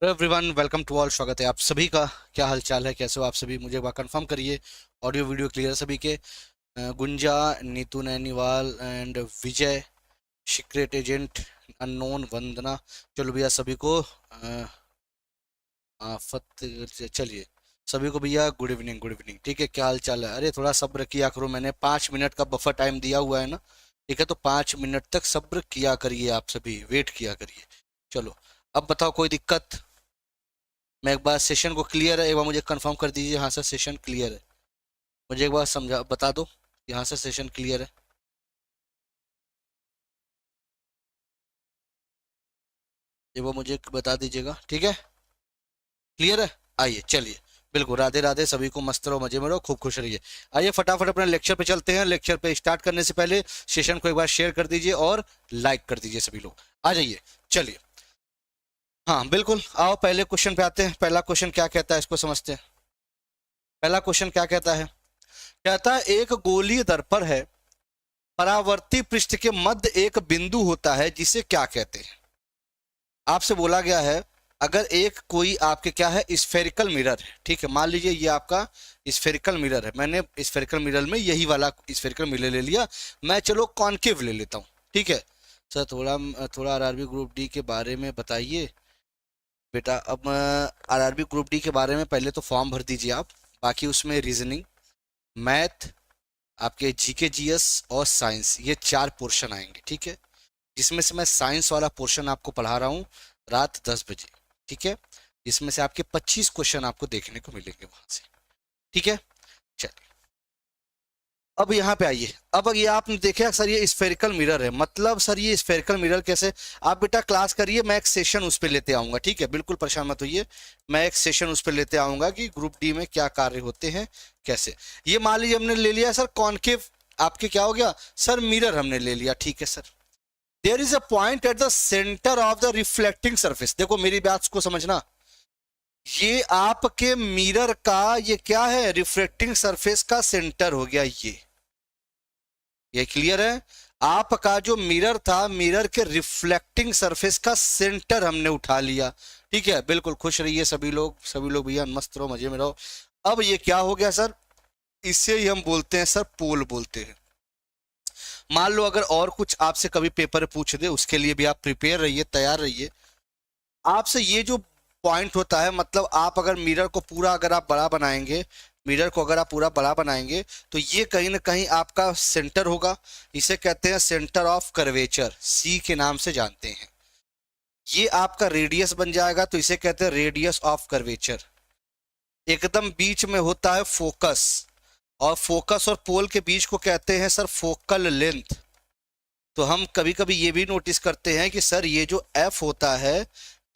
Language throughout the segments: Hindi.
Hello everyone, welcome to all. स्वागत है आप सभी का। क्या हाल चाल है, कैसे हो आप सभी? मुझे एक बार कंफर्म करिए। ऑडियो वीडियो क्लियर है सभी के? Gunja, Neetu Nainiwal and Vijay, secret agent, unknown, Vandana. चलो भैया सभी को आफत, चलिए सभी को भैया गुड इवनिंग। गुड इवनिंग, ठीक है। क्या हाल चाल है? अरे थोड़ा सब्र किया करो, मैंने 5 मिनट का बफर टाइम दिया हुआ है ना। ठीक है, तो 5 मिनट तक सब्र किया करिए, आप सभी वेट किया करिए। चलो, अब बताओ कोई दिक्कत? मैं एक बार सेशन को क्लियर है, एक बार मुझे कंफर्म कर दीजिए। हाँ सर, सेशन क्लियर है। मुझे एक बार समझा बता दो कि हाँ सर सेशन क्लियर है। ये वो मुझे बता दीजिएगा, ठीक है। क्लियर है? आइए चलिए। बिल्कुल, राधे राधे सभी को। मस्त रहो, मजे में रहो, खूब खुश रहिए। आइए फटाफट अपने लेक्चर पे चलते हैं। लेक्चर पे स्टार्ट करने से पहले सेशन को एक बार शेयर कर दीजिए और लाइक कर दीजिए सभी लोग। आ जाइए, चलिए। हाँ बिल्कुल, आओ पहले क्वेश्चन पे आते हैं। पहला क्वेश्चन क्या कहता है, इसको समझते हैं। पहला क्वेश्चन क्या कहता है? कहता है एक गोलीय दर्पण है, परावर्ती पृष्ठ के मध्य एक बिंदु होता है, जिसे क्या कहते हैं? आपसे बोला गया है, अगर एक कोई आपके क्या है, स्फेरिकल मिरर है, ठीक है। मान लीजिए ये आपका स्फेरिकल मिरर है। मैंने स्फेरिकल मिरर में यही वाला स्फेरिकल मिरर ले लिया। मैं चलो कॉनकेव ले लेता हूँ, ठीक है। सर थोड़ा थोड़ा आरआरबी ग्रुप डी के बारे में बताइए बेटा। अब आरआरबी ग्रुप डी के बारे में पहले तो फॉर्म भर दीजिए आप। बाकी उसमें रीजनिंग, मैथ, आपके जीके जीएस और साइंस, ये 4 पोर्शन आएंगे, ठीक है। जिसमें से मैं साइंस वाला पोर्शन आपको पढ़ा रहा हूँ रात 10 बजे, ठीक है। जिसमें से आपके 25 क्वेश्चन आपको देखने को मिलेंगे वहां से, ठीक है। चलिए, अब यहाँ पे आइए। अब ये आपने देखा सर, ये स्फेरिकल मिरर है। मतलब सर ये स्फेरिकल मिरर कैसे? आप बेटा क्लास करिए, मैं एक सेशन उस पर लेते आऊंगा, ठीक है। बिल्कुल परेशान मत होइए, मैं एक सेशन उस पर लेते आऊंगा कि ग्रुप डी में क्या कार्य होते हैं, कैसे। ये मान लीजिए हमने ले लिया सर कॉनकेव। आपके क्या हो गया सर? मिरर हमने ले लिया, ठीक है sir. There is a point at the centre of the reflecting surface. देखो मेरी बात को समझना, ये आपके मिरर का ये क्या है, रिफ्लेक्टिंग सरफेस का सेंटर हो गया ये क्लियर है? आपका जो मिरर था, मिरर के रिफ्लेक्टिंग सरफेस का सेंटर हमने उठा लिया, ठीक है। बिल्कुल खुश रहिए सभी लोग, सभी लोग भैया मस्त रहो, मजे में रहो। अब ये क्या हो गया सर? इसे ही हम बोलते हैं सर पोल बोलते हैं। मान लो अगर और कुछ आपसे कभी पेपर पूछ दे, उसके लिए भी आप प्रिपेयर रहिए, तैयार रहिए। आपसे ये जो पॉइंट होता है, मतलब आप अगर मिरर को पूरा अगर आप बड़ा बनाएंगे, मिरर को अगर आप पूरा बड़ा बनाएंगे, तो ये कहीं ना कहीं आपका सेंटर होगा। इसे कहते हैं सेंटर ऑफ कर्वेचर, सी के नाम से जानते हैं। ये आपका रेडियस बन जाएगा, तो इसे कहते हैं रेडियस ऑफ कर्वेचर। एकदम बीच में होता है फोकस, और फोकस और पोल के बीच को कहते हैं सर फोकल लेंथ। तो हम कभी कभी ये भी नोटिस करते हैं कि सर ये जो एफ होता है,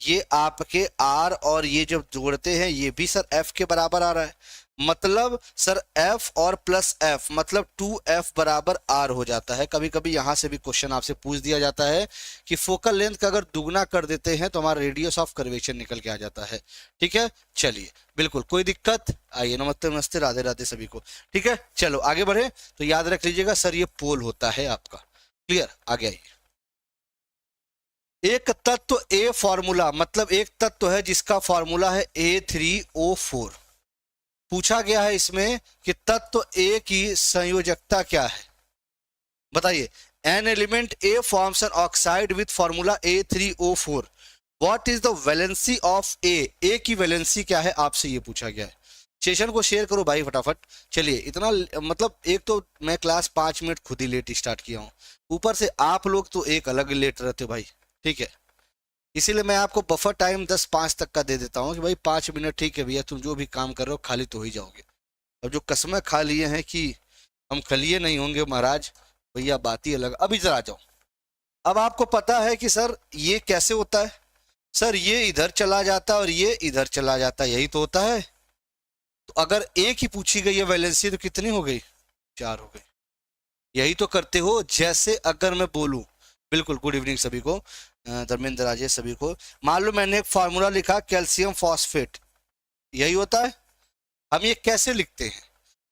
ये आपके आर और ये जब जोड़ते हैं, ये भी सर एफ के बराबर आ रहा है। मतलब सर एफ और प्लस एफ मतलब 2F बराबर आर हो जाता है। कभी कभी यहां से भी क्वेश्चन आपसे पूछ दिया जाता है कि फोकल लेंथ का अगर दुगना कर देते हैं तो हमारा रेडियस ऑफ कर्वेचर निकल के आ जाता है, ठीक है। चलिए, बिल्कुल कोई दिक्कत? आइए, नमस्ते नमस्ते, राधे राधे सभी को, ठीक है। चलो आगे बढ़े। तो याद रख लीजिएगा सर, ये पोल होता है आपका। क्लियर? आगे आइए। एक तत्व ए फॉर्मूला, मतलब एक तत्व है जिसका फॉर्मूला है A3O4। पूछा गया है इसमें कि तत्व ए की संयोजकता क्या है, बताइए। An element A forms an oxide with formula A3O4। What is the valency of A की वैलेंसी क्या है, आपसे ये पूछा गया है। सेशन को शेयर करो भाई फटाफट। चलिए, इतना मतलब एक तो मैं क्लास 5 मिनट खुद ही लेट स्टार्ट किया हूँ, ऊपर से आप लोग तो एक अलग लेट रहते हो भाई, ठीक है। इसीलिए मैं आपको बफर टाइम 10:05 तक का दे देता हूँ कि भाई 5 मिनट, ठीक है भैया, तुम जो भी काम कर रहे हो खाली तो हो ही जाओगे। अब जो कसमें खा लिए हैं कि हम खलिए नहीं होंगे महाराज, भैया बात ही अलग। अब इधर आ जाओ। अब आपको पता है कि सर ये कैसे होता है? सर ये इधर चला जाता है और ये इधर चला जाता है, यही तो होता है। तो अगर एक ही पूछी गई है वैलेंसी, तो कितनी हो गई? 4 हो गई। यही तो करते हो। जैसे अगर मैं बोलूं, बिल्कुल गुड इवनिंग सभी को, धर्मेंद्र राजेश सभी को। मान लो मैंने एक फार्मूला लिखा कैल्शियम फॉस्फेट, यही होता है। हम ये कैसे लिखते हैं?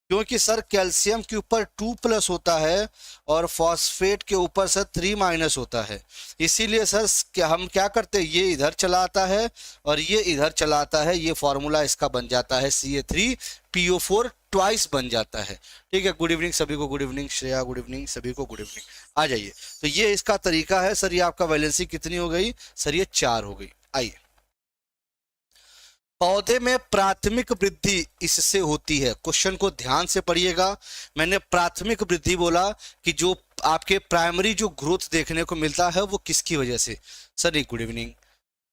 क्योंकि सर कैल्शियम के ऊपर 2+ होता है और फॉस्फेट के ऊपर सर 3- होता है। इसीलिए सर हम क्या करते हैं, ये इधर चला आता है और ये इधर चला आता है, ये फॉर्मूला इसका बन जाता है Ca3PO4 ट्वाइस बन जाता है। ठीक है, गुड इवनिंग सभी को, good evening Shreya, good evening सभी को, गुड इवनिंग। आ जाइए, तो ये इसका तरीका है सर। ये आपका वैलेंसी कितनी हो गई सर, ये 4 हो गई। आइए, पौधे में प्राथमिक वृद्धि इससे होती है। क्वेश्चन को ध्यान से पढ़िएगा। मैंने प्राथमिक वृद्धि बोला कि जो आपके प्राइमरी जो ग्रोथ देखने को मिलता है वो किसकी वजह से। सर गुड इवनिंग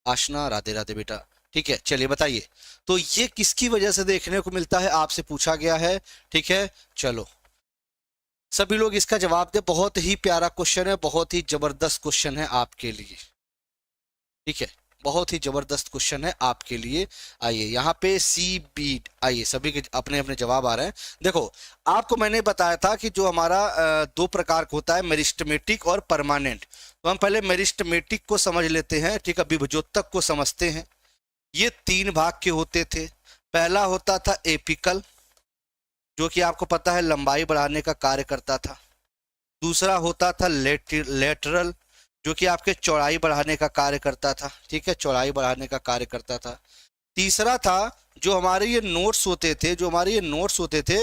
आशना, राधे राधे बेटा। ठीक है, चलिए बताइए, तो ये किसकी वजह से देखने को मिलता है, आपसे पूछा गया है। ठीक है, चलो सभी लोग इसका जवाब दे। बहुत ही प्यारा क्वेश्चन है, बहुत ही जबरदस्त क्वेश्चन है आपके लिए। ठीक है, बहुत ही जबरदस्त क्वेश्चन है आपके लिए। आइए यहाँ पे सी बी, आइए सभी के अपने अपने जवाब आ रहे हैं। देखो, आपको मैंने बताया था कि जो हमारा 2 प्रकार का होता है, मेरिस्टमेटिक और परमानेंट। तो हम पहले मेरिस्टमेटिक को समझ लेते हैं। ठीक है, विभजोतक को समझते हैं। ये 3 भाग के होते थे। पहला होता था एपिकल, जो कि आपको पता है लंबाई बढ़ाने का कार्य करता था। दूसरा होता था लेटरल, जो कि आपके चौड़ाई बढ़ाने का कार्य करता था। ठीक है, चौड़ाई बढ़ाने का कार्य करता था। तीसरा था जो हमारे ये नोट्स होते थे, जो हमारे ये नोट्स होते थे,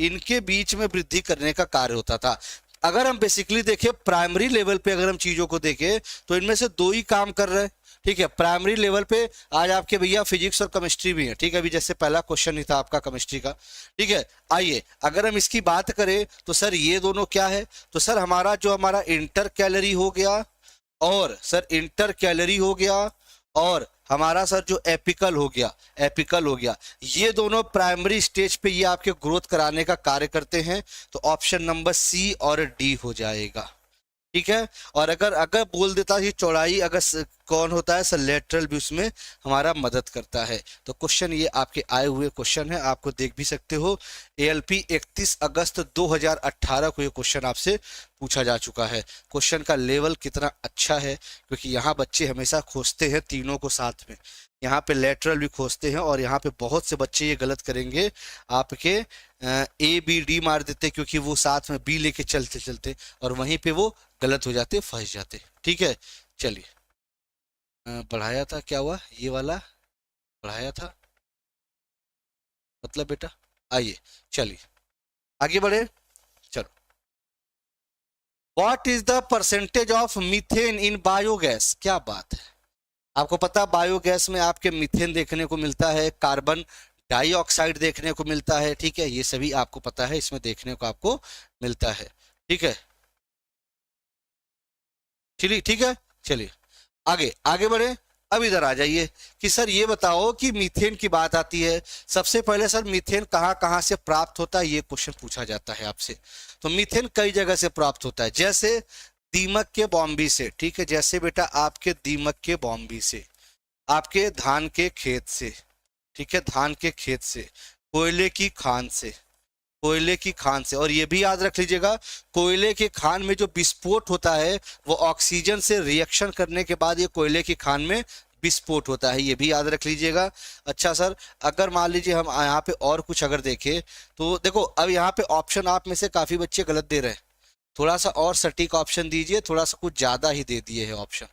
इनके बीच में वृद्धि करने का कार्य होता था। अगर हम बेसिकली देखें प्राइमरी लेवल पे, अगर हम चीजों को देखें तो इनमें से 2 ही काम कर रहे हैं। ठीक है, प्राइमरी लेवल पे आज आपके भैया फिजिक्स और केमिस्ट्री भी है। ठीक है, अभी जैसे पहला क्वेश्चन ही था आपका केमिस्ट्री का। ठीक है, आइए अगर हम इसकी बात करें तो सर ये दोनों क्या है, तो सर हमारा जो हमारा इंटर कैलोरी हो गया, और सर इंटर कैलोरी हो गया, और हमारा सर जो एपिकल हो गया, एपिकल हो गया, ये दोनों प्राइमरी स्टेज पे ये आपके ग्रोथ कराने का कार्य करते हैं। तो ऑप्शन नंबर सी और डी हो जाएगा। ठीक है, और अगर अगर बोल देता कि चौड़ाई अगर कौन होता है सर, लेटरल भी उसमें हमारा मदद करता है। तो क्वेश्चन ये आपके आए हुए क्वेश्चन है, आपको देख भी सकते हो। एएलपी 31 अगस्त 2018 को ये क्वेश्चन आपसे पूछा जा चुका है। क्वेश्चन का लेवल कितना अच्छा है, क्योंकि यहाँ बच्चे हमेशा खोजते हैं तीनों को साथ में। यहाँ पे लेटरल भी खोजते हैं, और यहाँ पे बहुत से बच्चे ये गलत करेंगे, आपके ए बी डी मार देते, क्योंकि वो साथ में बी लेके चलते चलते, और वहीं पे वो गलत हो जाते, फंस जाते। ठीक है, चलिए बढ़ाया था, क्या हुआ, ये वाला बढ़ाया था मतलब बेटा। आइए चलिए आगे बढ़े, चलो। What is the percentage of methane in biogas, क्या बात है। आपको पता बायोगैस में आपके मीथेन देखने को मिलता है, कार्बन डाइऑक्साइड देखने को मिलता है। ठीक है, ये सभी आपको पता है, इसमें देखने को आपको मिलता है। ठीक है, चलिए ठीक है, चलिए आगे आगे बढ़े। अब इधर आ जाइए कि सर ये बताओ कि मीथेन की बात आती है, सबसे पहले सर मीथेन कहाँ कहाँ से प्राप्त होता है, ये क्वेश्चन पूछा जाता है आपसे। तो मीथेन कई जगह से प्राप्त होता है, जैसे दीमक के बॉम्बी से। ठीक है, जैसे बेटा आपके दीमक के बॉम्बी से, आपके धान के खेत से। ठीक है, धान के खेत से, कोयले की खान से, कोयले की खान से। और ये भी याद रख लीजिएगा, कोयले की खान में जो विस्फोट होता है वो ऑक्सीजन से रिएक्शन करने के बाद ये कोयले की खान में विस्फोट होता है, ये भी याद रख लीजिएगा। अच्छा सर, अगर मान लीजिए हम यहाँ पे और कुछ अगर देखें, तो देखो अब यहाँ पे ऑप्शन आप में से काफी बच्चे गलत दे रहे हैं। थोड़ा सा और सटीक ऑप्शन दीजिए, थोड़ा सा कुछ ज्यादा ही दे दिए है ऑप्शन,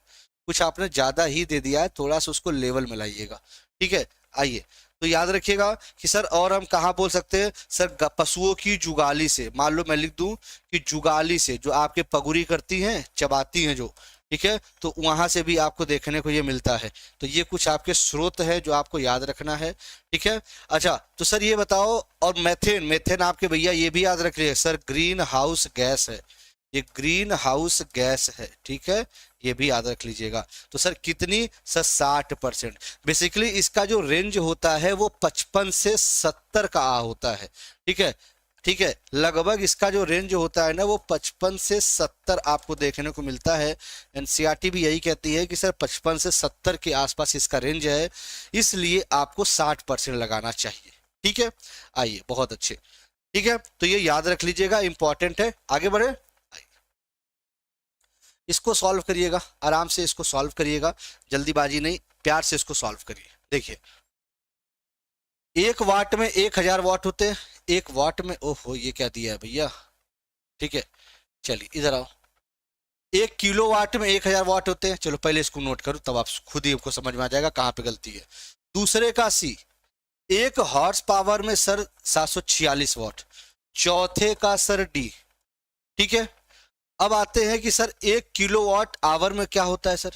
कुछ आपने ज्यादा ही दे दिया है, थोड़ा सा उसको लेवल में लाइएगा। ठीक है, आइए तो याद रखिएगा कि सर और हम कहाँ बोल सकते हैं सर, पशुओं की जुगाली से। मान लो मैं लिख दूं कि जुगाली से, जो आपके पगुरी करती हैं, चबाती हैं जो, ठीक है, तो वहां से भी आपको देखने को ये मिलता है। तो ये कुछ आपके स्रोत है जो आपको याद रखना है। ठीक है, अच्छा तो सर ये बताओ, और मेथेन, मेथेन आपके भैया ये भी याद रख रहे सर, ग्रीन हाउस गैस है, ये ग्रीन हाउस गैस है। ठीक है, ये भी याद रख लीजिएगा। तो सर कितनी सर 60%। बेसिकली इसका जो रेंज होता है वो 55 से 70 का होता है। ठीक है, ठीक है, लगभग इसका जो रेंज होता है ना वो 55 से 70 आपको देखने को मिलता है। एनसीईआरटी भी यही कहती है कि सर 55 से 70 के आसपास इसका रेंज है, इसलिए आपको 60% लगाना चाहिए। ठीक है, आइए बहुत अच्छे। ठीक है, तो ये याद रख लीजिएगा, इंपॉर्टेंट है। आगे बढ़े, इसको सॉल्व करिएगा, आराम से इसको सॉल्व करिएगा, जल्दीबाजी नहीं, प्यार से इसको सॉल्व करिए। देखिए 1 वाट में 1000 वाट होते हैं, एक वाट में, ओहो ये क्या दिया है भैया, ठीक है चलिए इधर आओ। 1 किलोवाट में 1000 वाट होते हैं, चलो पहले इसको नोट करो तब आप खुद ही आपको समझ में आ जाएगा कहाँ पे गलती है। दूसरे का सी, 1 हॉर्स पावर में सर 746 वाट, चौथे का सर डी, ठीक है। अब आते हैं कि सर 1 किलोवाट आवर में क्या होता है सर,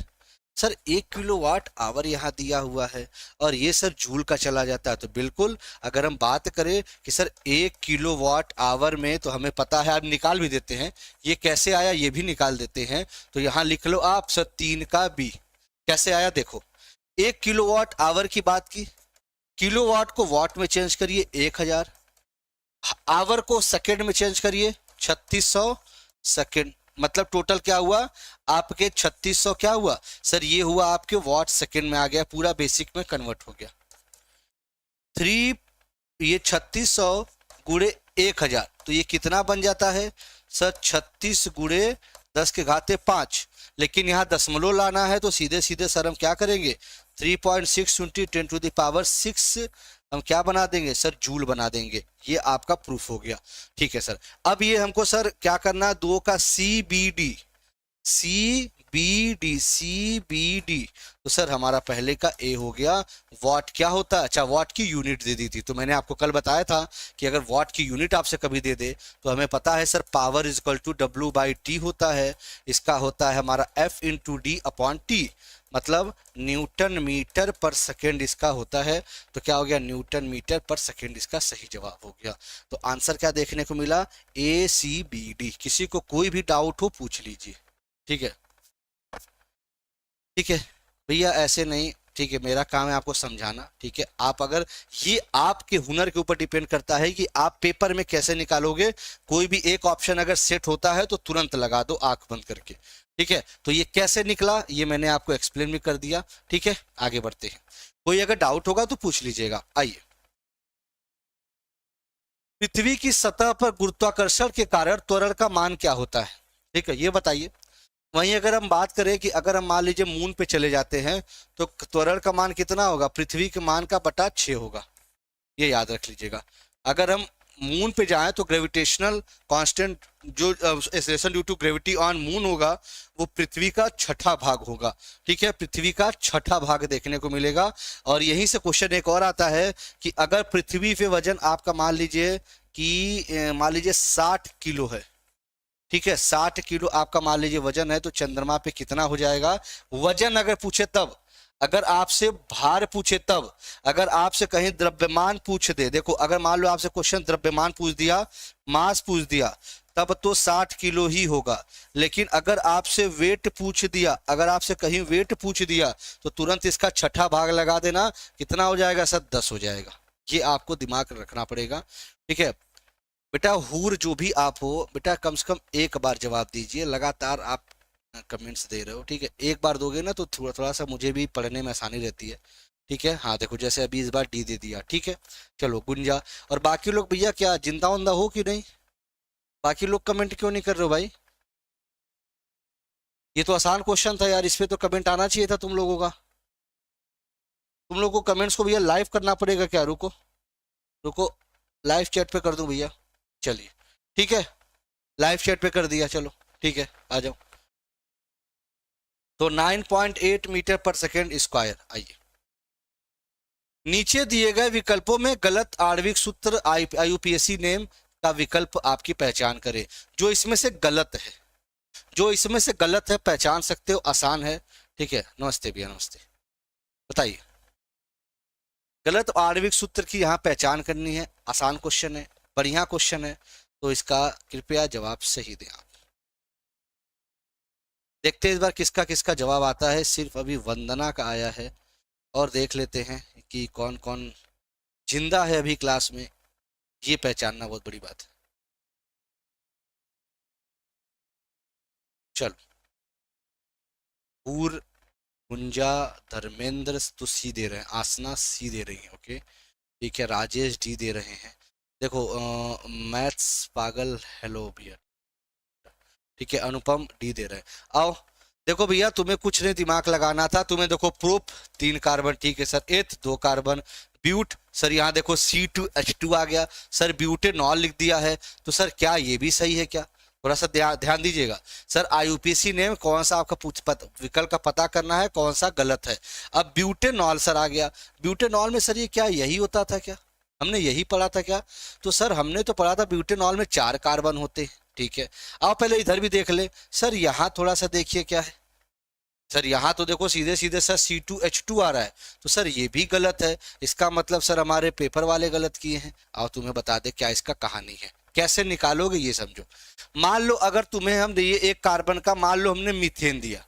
सर 1 किलोवाट आवर यहाँ दिया हुआ है और ये सर जूल का चला जाता है, तो बिल्कुल अगर हम बात करें कि सर 1 किलोवाट आवर में, तो हमें पता है, आप निकाल भी देते हैं, ये कैसे आया ये भी निकाल देते हैं, तो यहाँ लिख लो आप सर 3 का बी। कैसे आया देखो, 1 किलोवाट आवर की बात की, किलोवाट को वाट में चेंज करिए 1000, आवर को सेकेंड में चेंज करिए 3600 सेकेंड, मतलब टोटल क्या हुआ आपके 3600 क्या हुआ सर, ये हुआ आपके वाट सेकेंड में आ गया, पूरा बेसिक में कन्वर्ट हो गया। 3, ये 3600 गुणे 1000, तो ये कितना बन जाता है सर 36 गुणे 10⁵5, लेकिन यहाँ दशमलव लाना है तो सीधे सीधे सर हम क्या करेंगे, 3.6 × 10⁶ हम क्या बना देंगे सर, जूल बना देंगे। ये आपका प्रूफ हो गया, ठीक है सर। अब ये हमको सर क्या करना, 2 का CBD, CBD, तो सर हमारा पहले का ए हो गया। वाट क्या होता है, अच्छा वाट की यूनिट दे दी थी, तो मैंने आपको कल बताया था कि अगर वाट की यूनिट आपसे कभी दे दे तो हमें पता है sir power is equal to W/T होता है, इसका होता है हमारा F × D/T, मतलब न्यूटन मीटर पर सेकेंड इसका होता है, तो क्या हो गया न्यूटन मीटर पर सेकेंड इसका सही जवाब हो गया। तो आंसर क्या देखने को मिला, ACBD। किसी को कोई भी डाउट हो पूछ लीजिए, ठीक है, ठीक है भैया, ऐसे नहीं, ठीक है, मेरा काम है आपको समझाना, ठीक है। आप अगर, ये आपके हुनर के ऊपर डिपेंड करता है कि आप पेपर में कैसे निकालोगे, कोई भी एक ऑप्शन अगर सेट होता है तो तुरंत लगा दो आंख बंद करके, ठीक है। तो ये कैसे निकला ये मैंने आपको एक्सप्लेन भी कर दिया, ठीक है। आगे बढ़ते हैं, कोई अगर डाउट होगा तो पूछ लीजिएगा। आइए, पृथ्वी की सतह पर गुरुत्वाकर्षण के कारण त्वरण का मान क्या होता है, ठीक है, ये बताइए। वहीं अगर हम बात करें कि अगर हम मान लीजिए मून पे चले जाते हैं तो त्वरण का मान कितना होगा, पृथ्वी के मान का बटा 6 होगा, ये याद रख लीजिएगा। अगर हम मून पे जाएं तो ग्रेविटेशनल कांस्टेंट जो acceleration due to gravity on moon होगा वो पृथ्वी का 6ठा भाग होगा, ठीक है, पृथ्वी का 6ठा भाग देखने को मिलेगा। और यहीं से क्वेश्चन एक और आता है कि अगर पृथ्वी पे वजन आपका मान लीजिए कि मान लीजिए 60 किलो है, ठीक है, 60 किलो आपका मान लीजिए वजन है, तो चंद्रमा पे कितना हो जाएगा। वजन अगर पूछे तब, अगर आपसे भार पूछे तब, अगर आपसे कहीं द्रव्यमान पूछ दे, देखो अगर मान लो आपसे क्वेश्चन द्रव्यमान पूछ दिया, मास पूछ दिया, तब तो 60 किलो ही होगा। लेकिन अगर आपसे वेट पूछ दिया, अगर आपसे कहीं वेट पूछ दिया तो तुरंत इसका 6ठा भाग लगा देना, कितना हो जाएगा सर, 10 हो जाएगा। ये आपको दिमाग रखना पड़ेगा, ठीक है बेटा। हूर जो भी आप हो बेटा, कम से कम एक बार जवाब दीजिए, लगातार आप कमेंट्स दे रहे हो, ठीक है, एक बार दोगे ना तो थोड़ा थोड़ा सा मुझे भी पढ़ने में आसानी रहती है, ठीक है। हाँ देखो जैसे अभी इस बार डी दे दिया, ठीक है, चलो गुंजा। और बाकी लोग भैया क्या जिंदा उंदा हो कि नहीं, बाकी लोग कमेंट क्यों नहीं कर रहे हो भाई, ये तो आसान क्वेश्चन था यार, इस पे तो कमेंट आना चाहिए था तुम लोगों का। तुम लोगों को कमेंट्स को भैया लाइव करना पड़ेगा क्या, रुको रुको, लाइव चैट पे कर दूं भैया, चलिए ठीक है, लाइव चैट पे कर दिया, चलो ठीक है आ जाओ। तो 9.8 मीटर पर सेकेंड स्क्वायर। आइए, नीचे दिए गए विकल्पों में गलत आणविक सूत्र IUPAC नेम का विकल्प आपकी पहचान करें। जो इसमें से गलत है, जो इसमें से गलत है पहचान सकते हो, आसान है, ठीक है। नमस्ते भैया, नमस्ते, बताइए। गलत आणविक सूत्र की यहाँ पहचान करनी है, आसान क्वेश्चन है, बढ़िया क्वेश्चन है, तो इसका कृपया जवाब सही दें आप। देखते हैं इस बार किसका किसका जवाब आता है। सिर्फ अभी वंदना का आया है, और देख लेते हैं कि कौन कौन जिंदा है अभी क्लास में, ये पहचानना बहुत बड़ी बात है। चलो, पूर, गुंजा, धर्मेंद्र तो सी दे रहे हैं, आसना सी दे रही है, ओके ठीक है, राजेश डी दे रहे हैं। देखो मैथ्स पागल हेलो भैया, ठीक है, अनुपम डी दे रहे हैं। आओ देखो भैया, तुम्हें कुछ नहीं दिमाग लगाना था, तुम्हें देखो प्रूफ 3 कार्बन, ठीक है सर, एथ 2 कार्बन, ब्यूट, सर यहाँ देखो C2H2 आ गया, सर ब्यूटेनॉल लिख दिया है, तो सर क्या ये भी सही है क्या? थोड़ा सा ध्यान दीजिएगा सर, IUPAC ने कौन सा आपका विकल्प का पता करना है, कौन सा गलत है। अब ब्यूटेनॉल सर आ गया, ब्यूटेनॉल में सर ये क्या यही होता था क्या? हमने यही पढ़ा था क्या? तो सर हमने तो पढ़ा था ब्यूटेनॉल में 4 कार्बन होते हैं, ठीक है। आप पहले इधर भी देख ले सर, यहाँ थोड़ा सा देखिए क्या है सर, यहाँ तो देखो सीधे सीधे सर C2H2 आ रहा है, तो सर ये भी गलत है। इसका मतलब सर हमारे पेपर वाले गलत किए हैं। आओ तुम्हें बता दे क्या इसका कहानी है, कैसे निकालोगे ये समझो। मान लो अगर तुम्हें हम दिए एक कार्बन का, मान लो हमने मीथेन दिया,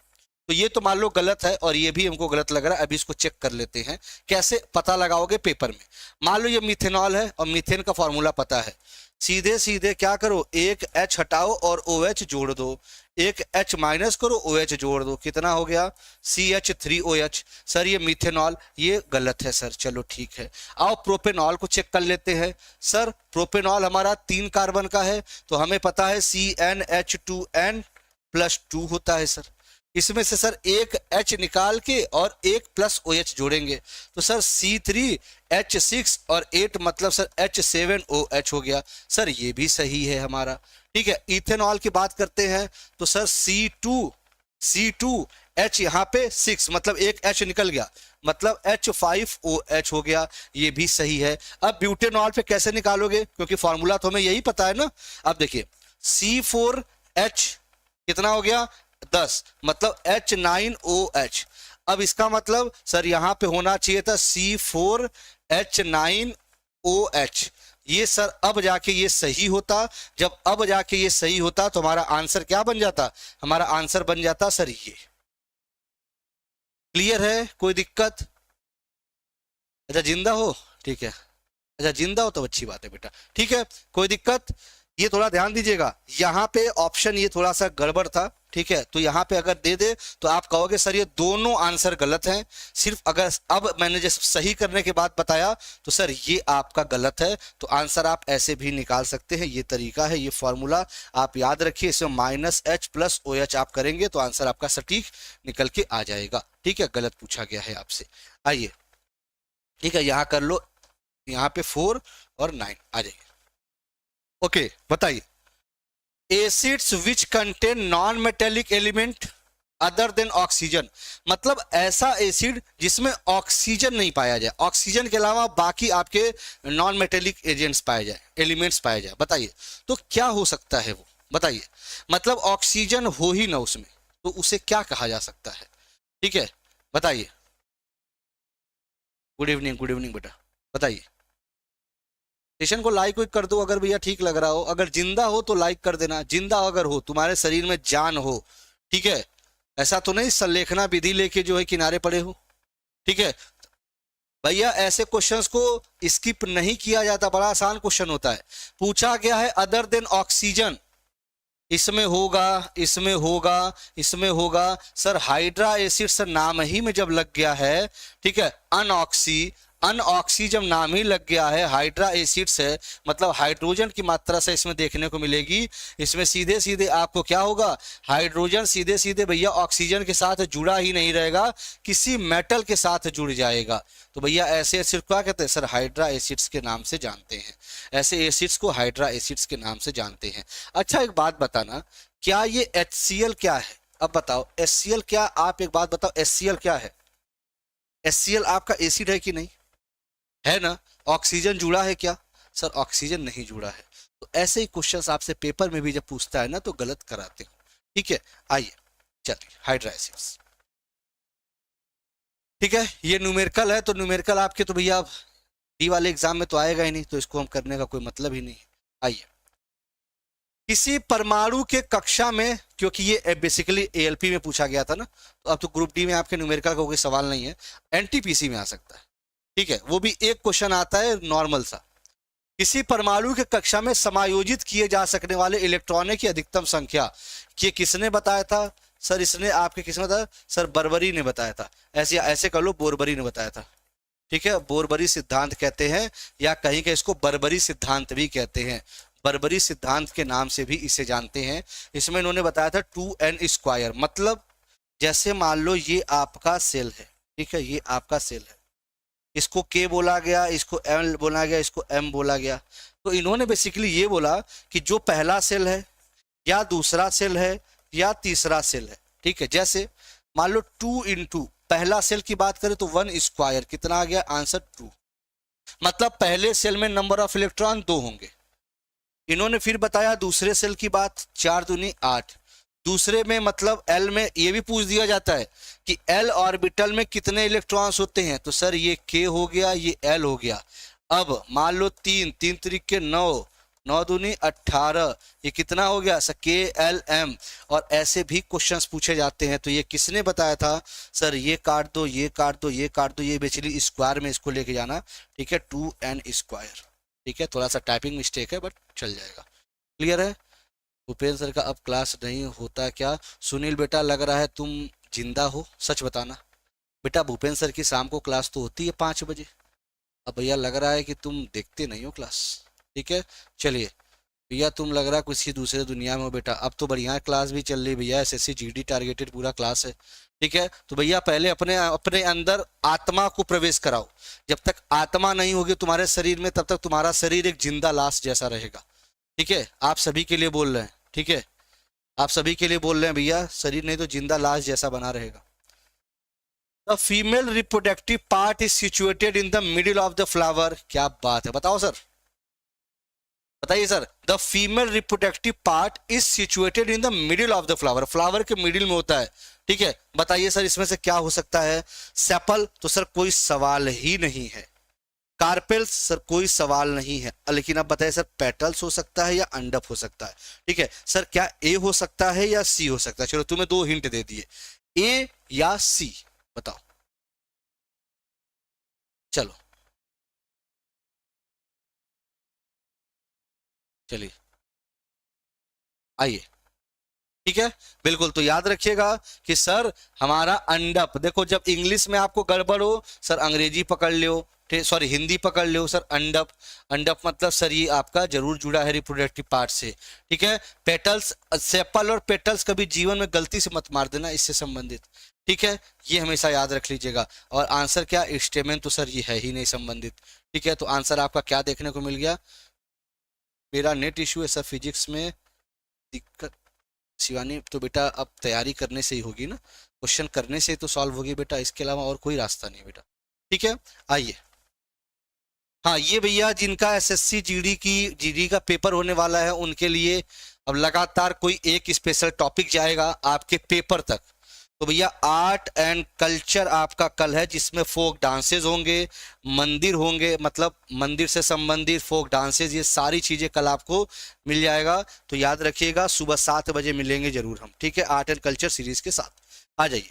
तो ये तो मान लो गलत है और ये भी हमको गलत लग रहा है। अभी इसको चेक कर लेते हैं, कैसे पता लगाओगे पेपर में। मान लो ये मिथेनॉल है और मीथेन का फॉर्मूला पता है, सीधे सीधे क्या करो, एक H हटाओ और OH जोड़ दो, एक H माइनस करो OH जोड़ दो, कितना हो गया CH3OH। सर ये मिथेनॉल, ये गलत है सर, चलो ठीक है। आओ प्रोपेनॉल को चेक कर लेते हैं। सर प्रोपेनॉल हमारा 3 कार्बन का है, तो हमें पता है CnH2n+2 होता है सर। इसमें से सर एक H निकाल के और एक प्लस OH जोड़ेंगे, तो सर C3H6 और 8 मतलब सर H7OH हो गया। सर ये भी सही है हमारा, ठीक है। इथेनॉल की बात करते हैं, तो सर C2H यहाँ पे 6 मतलब एक H निकल गया, मतलब H5OH हो गया, ये भी सही है। अब ब्यूटेनॉल पे कैसे निकालोगे, क्योंकि फॉर्मूला तो हमें यही पता है ना। अब देखिए C4H कितना हो गया 10 मतलब H9OH। अब इसका मतलब सर यहां पे होना चाहिए था C4H9OH। ये सर अब जाके ये सही होता, जब अब जाके ये सही होता तो हमारा आंसर क्या बन जाता, हमारा आंसर बन जाता सर ये। क्लियर है, कोई दिक्कत? अच्छा जिंदा हो, ठीक है। अच्छा जिंदा हो तो अच्छी बात है बेटा, ठीक है, कोई दिक्कत। ये थोड़ा ध्यान दीजिएगा, यहाँ पे ऑप्शन ये थोड़ा सा गड़बड़ था, ठीक है। तो यहाँ पे अगर दे दे तो आप कहोगे सर ये दोनों आंसर गलत हैं। सिर्फ अगर अब मैंने जैसे सही करने के बाद बताया तो सर ये आपका गलत है, तो आंसर आप ऐसे भी निकाल सकते हैं। ये तरीका है, ये फॉर्मूला आप याद रखिए, इसमें -H+OH आप करेंगे तो आंसर आपका सटीक निकल के आ जाएगा, ठीक है। गलत पूछा गया है आपसे, आइए ठीक है, यहाँ कर लो, यहाँ पे 4 और 9 आ जाइए। ओके बताइए, acids which contain non metallic element other than oxygen, मतलब ऐसा एसिड जिसमें ऑक्सीजन नहीं पाया जाए, ऑक्सीजन के अलावा बाकी आपके नॉन मेटेलिक एजेंट्स पाए जाए, एलिमेंट्स पाए जाए। बताइए तो क्या हो सकता है वो, बताइए। मतलब ऑक्सीजन हो ही ना उसमें, तो उसे क्या कहा जा सकता है, ठीक है बताइए। गुड इवनिंग बेटा, बताइए। सेशन को लाइक कर दो अगर भैया ठीक लग रहा हो, अगर जिंदा हो तो लाइक कर देना, जिंदा अगर हो, तुम्हारे शरीर में जान हो, ठीक है। ऐसा तो नहीं संलेखना विधि लेके जो है किनारे पड़े हो, ठीक है भैया। ऐसे क्वेश्चंस को स्किप नहीं किया जाता, बड़ा आसान क्वेश्चन होता है। पूछा गया है अदर देन ऑक्सीजन, इसमें होगा, इसमें होगा, इसमें होगा। सर हाइड्रा एसिड सर नाम ही में जब लग गया है, ठीक है, अनऑक्सी जब नाम ही लग गया है, हाइड्रा एसिड्स है, मतलब हाइड्रोजन की मात्रा से इसमें देखने को मिलेगी। इसमें सीधे सीधे आपको क्या होगा, हाइड्रोजन सीधे सीधे भैया ऑक्सीजन के साथ जुड़ा ही नहीं रहेगा, किसी मेटल के साथ जुड़ जाएगा। तो भैया ऐसे एसिड क्या कहते हैं सर, हाइड्रा एसिड्स के नाम से जानते हैं, ऐसे एसिड्स को हाइड्रा एसिड्स के नाम से जानते हैं। अच्छा एक बात बताना, क्या ये HCl क्या है? अब बताओ HCl क्या, आप एक बात बताओ HCl क्या है? HCl आपका एसिड है कि नहीं है ना? ऑक्सीजन जुड़ा है क्या? सर ऑक्सीजन नहीं जुड़ा है। तो ऐसे ही क्वेश्चंस आपसे पेपर में भी जब पूछता है ना तो गलत कराते हो, ठीक है। आइए चलिए, हाइड्रा एसिड्स, ठीक है। ये न्यूमेरिकल है, तो न्यूमेरिकल आपके तो भैया डी वाले एग्जाम में तो आएगा ही नहीं, तो इसको हम करने का कोई मतलब ही नहीं है। आइए, किसी परमाणु के कक्षा में, क्योंकि ये बेसिकली ALP में पूछा गया था ना, तो अब तो ग्रुप डी में आपके न्यूमेरिकल का कोई सवाल नहीं है, NTPC में आ सकता है, ठीक है। वो भी एक क्वेश्चन आता है नॉर्मल सा, किसी परमाणु के कक्षा में समायोजित किए जा सकने वाले इलेक्ट्रॉनों की अधिकतम संख्या, ये किसने बताया था? सर इसने आपके किसने बताया? सर बर्बरी ने बताया था। ऐसे ऐसे कर लो, बोरबरी ने बताया था, ठीक है। बोरबरी सिद्धांत कहते हैं, या कहीं के इसको बर्बरी सिद्धांत भी कहते हैं, बर्बरी सिद्धांत के नाम से भी इसे जानते हैं। इसमें इन्होंने बताया था 2n², मतलब जैसे मान लो ये आपका सेल है, ठीक है, ये आपका सेल है, इसको के बोला गया, इसको एल बोला गया, इसको एम बोला गया। तो इन्होंने बेसिकली ये बोला कि जो पहला सेल है या दूसरा सेल है या तीसरा सेल है, ठीक है, जैसे मान लो 2 into पहला सेल की बात करें तो 1 स्क्वायर कितना आ गया आंसर 2, मतलब पहले सेल में नंबर ऑफ इलेक्ट्रॉन 2 होंगे। इन्होंने फिर बताया दूसरे सेल की बात, 4 दूनी 8, दूसरे में मतलब एल में ये भी पूछ दिया जाता है कि एल ऑर्बिटल में कितने इलेक्ट्रॉन्स होते हैं, तो सर ये के हो गया, ये एल हो गया। अब मान लो 3 3 तरीके 9, 9 दूनी 18, ये कितना हो गया सर के एल एम। और ऐसे भी क्वेश्चंस पूछे जाते हैं। तो ये किसने बताया था सर, ये काट दो, ये काट दो, ये काट दो, ये बेसिकली स्क्वायर में इसको लेके जाना, ठीक है, 2n², ठीक है, थोड़ा सा टाइपिंग मिस्टेक है बट चल जाएगा। क्लियर है? भूपेंद्र सर का अब क्लास नहीं होता क्या? सुनील बेटा लग रहा है तुम जिंदा हो, सच बताना बेटा। भूपेंद्र सर की शाम को क्लास तो होती है 5 बजे। अब भैया लग रहा है कि तुम देखते नहीं हो क्लास, ठीक है। चलिए भैया तुम लग रहा है किसी दूसरे दुनिया में हो बेटा। अब तो बढ़िया क्लास भी चल रही भैया, एसएससी जीडी टारगेटेड पूरा क्लास है, ठीक है। तो भैया पहले अपने अपने अंदर आत्मा को प्रवेश कराओ। जब तक आत्मा नहीं होगी तुम्हारे शरीर में तब तक तुम्हारा शरीर एक जिंदा लाश जैसा रहेगा, ठीक है। आप सभी के लिए बोल रहे हैं, ठीक है, आप सभी के लिए बोल रहे हैं भैया, शरीर नहीं तो जिंदा लाश जैसा बना रहेगा। The female reproductive part is situated in the middle of the flower. क्या बात है, बताओ सर, बताइए sir. The female reproductive part is situated in the middle of the flower, flower के मिडिल में होता है, ठीक है। बताइए सर इसमें से क्या हो सकता है? सेपल, तो सर कोई सवाल ही नहीं है। कार्पेल्स, सर कोई सवाल नहीं है। लेकिन अब बताइए सर, पेटल्स हो सकता है या अंडप हो सकता है, ठीक है। सर क्या ए हो सकता है या सी हो सकता है? चलो तुम्हें 2 हिंट दे दिए, ए या सी, बताओ। चलो चलिए आइए, ठीक है, बिल्कुल। तो याद रखिएगा कि सर हमारा अंडप, देखो जब इंग्लिश में आपको गड़बड़ हो सर अंग्रेजी पकड़ लो, सॉरी हिंदी पकड़ लो सर अंडप। अंडप मतलब सर ये आपका जरूर जुड़ा है रिप्रोडक्टिव पार्ट से, ठीक है। पेटल्स, सेपल और पेटल्स कभी जीवन में गलती से मत मार देना, इससे संबंधित, ठीक है, ये हमेशा याद रख लीजिएगा। और आंसर क्या, स्टेमेन, तो सर ये है ही नहीं संबंधित, ठीक है। तो आंसर आपका क्या देखने को मिल गया? मेरा नेट इश्यू है सर, फिजिक्स में दिक्कत। शिवानी तो बेटा अब तैयारी करने से ही होगी ना, क्वेश्चन करने से ही तो सॉल्व होगी बेटा, इसके अलावा और कोई रास्ता नहीं बेटा, ठीक है। आइए, हाँ ये भैया जिनका एसएससी जीडी का पेपर होने वाला है उनके लिए अब लगातार कोई एक स्पेशल टॉपिक जाएगा आपके पेपर तक। तो भैया आर्ट एंड कल्चर आपका कल है, जिसमें फोक डांसेस होंगे, मंदिर होंगे, मतलब मंदिर से संबंधित फोक डांसेस, ये सारी चीजें कल आपको मिल जाएगा। तो याद रखिएगा सुबह 7 बजे मिलेंगे जरूर हम, ठीक है, आर्ट एंड कल्चर सीरीज के साथ। आ जाइए।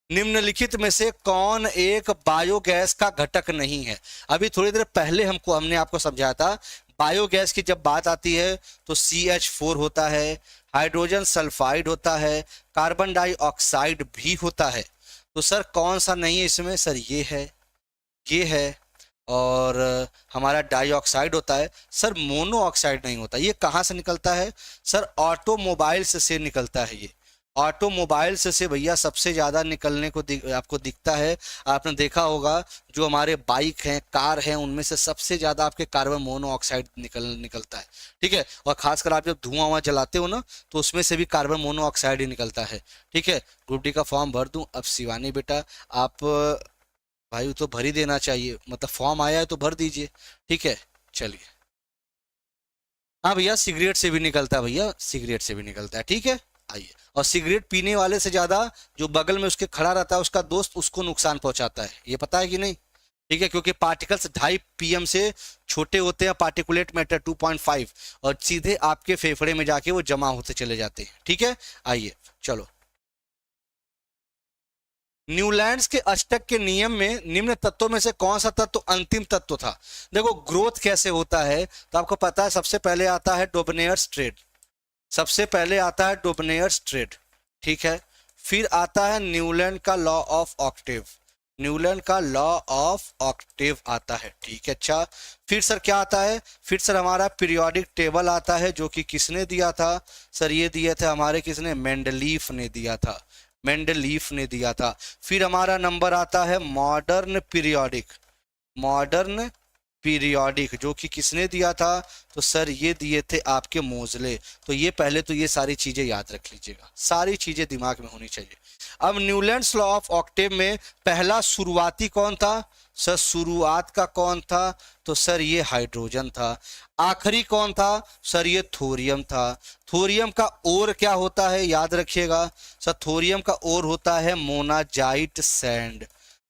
निम्नलिखित में से कौन एक बायोगैस का घटक नहीं है? अभी थोड़ी देर पहले हमने आपको समझाया था, बायोगैस की जब बात आती है तो CH4 होता है, हाइड्रोजन सल्फाइड होता है, कार्बन डाइऑक्साइड भी होता है। तो सर कौन सा नहीं है इसमें? सर ये है, और हमारा डाइऑक्साइड होता है। सर मोनोऑक्साइड नहीं होता। ये कहाँ से निकलता है? सर ऑटोमोबाइल्स से निकलता है। ये ऑटोमोबाइल से भैया सबसे ज़्यादा निकलने को आपको दिखता है। आपने देखा होगा जो हमारे बाइक हैं, कार हैं, उनमें से सबसे ज़्यादा आपके कार्बन मोनोऑक्साइड निकलता है, ठीक है। और खासकर आप जब धुआं वुआं जलाते हो ना तो उसमें से भी कार्बन मोनोऑक्साइड ही निकलता है, ठीक है। ग्रुप डी का फॉर्म भर दूं? अब शिवानी बेटा आप भाई तो भर ही देना चाहिए, मतलब फॉर्म आया है तो भर दीजिए, ठीक है। चलिए, हाँ भैया सिगरेट से भी निकलता है, भैया सिगरेट से भी निकलता है, ठीक है। आइए, और सिगरेट पीने वाले से ज्यादा जो बगल में उसके खड़ा रहता है उसका दोस्त, उसको नुकसान पहुंचाता है, ये पता है कि नहीं? ठीक है, क्योंकि पार्टिकल्स 2.5 PM से छोटे होते हैं, पार्टिकुलेट मैटर 2.5, और सीधे आपके फेफड़े में जाके वो जमा होते चले जाते हैं, ठीक है। आइए चलो, न्यूलैंड्स के अष्टक के नियम में निम्न तत्वों में से कौन सा तत्व अंतिम तत्व था? देखो ग्रोथ कैसे होता है तो आपको पता है, सबसे पहले आता है डोबनेयर्स ट्रेड, सबसे पहले आता है डोबनेयर्स ट्रेड, ठीक है। फिर आता है न्यूलैंड का लॉ ऑफ ऑक्टेव, न्यूलैंड का लॉ ऑफ ऑक्टेव आता है, ठीक है। अच्छा, फिर सर क्या आता है? फिर सर हमारा पीरियोडिक टेबल आता है, जो कि किसने दिया था? सर ये दिए थे हमारे किसने? मेंडलीफ ने दिया था, मेंडलीफ ने दिया था। फिर हमारा नंबर आता है मॉडर्न पीरियोडिक, मॉडर्न पीरियोडिक, जो कि किसने दिया था? तो सर ये दिए थे आपके मोजले। तो ये पहले तो ये सारी चीजें याद रख लीजिएगा, सारी चीजें दिमाग में होनी चाहिए। अब न्यूलैंड्स लॉ ऑफ ऑक्टेव में पहला शुरुआती कौन था? सर शुरुआत का कौन था? तो सर ये हाइड्रोजन था। आखिरी कौन था? सर ये थोरियम था। थोरियम का और क्या होता है याद रखिएगा सर, थोरियम का और होता है मोनाजाइट सैंड।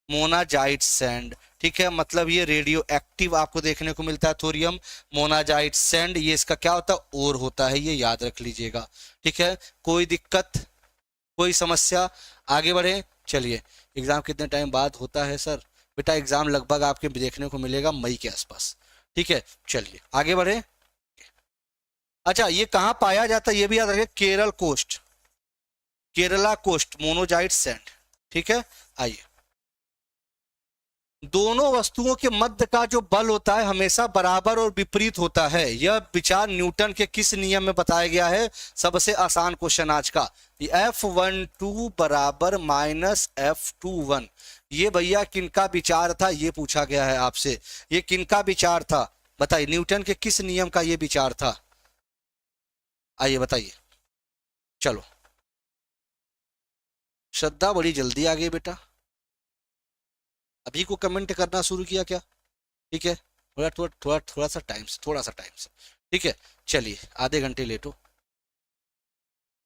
मोनाजाइट सैंड, ठीक है, मतलब ये रेडियो एक्टिव आपको देखने को मिलता है थोरियम। मोनाजाइट सैंड ये इसका क्या होता है? और होता है, ये याद रख लीजिएगा। ठीक है, कोई दिक्कत, कोई समस्या? आगे बढ़े, चलिए। एग्जाम कितने टाइम बाद होता है सर? बेटा एग्जाम लगभग आपके देखने को मिलेगा मई के आसपास। ठीक है, चलिए आगे बढ़े। अच्छा, ये कहाँ पाया जाता है ये भी याद रखिए, Kerala coast, Kerala coast monazite sand. ठीक है, आइए। दोनों वस्तुओं के मध्य का जो बल होता है हमेशा बराबर और विपरीत होता है। यह विचार न्यूटन के किस नियम में बताया गया है? सबसे आसान क्वेश्चन आज का, F12 बराबर माइनस F21। ये भैया किनका विचार था ये पूछा गया है आपसे, ये किनका विचार था बताइए? न्यूटन के किस नियम का ये विचार था? आइए बताइए। चलो, श्रद्धा बड़ी जल्दी आ गई बेटा, अभी को कमेंट करना शुरू किया क्या? ठीक है, थोड़ा सा टाइम से, थोड़ा सा टाइम से। ठीक है, चलिए आधे घंटे लेट हो।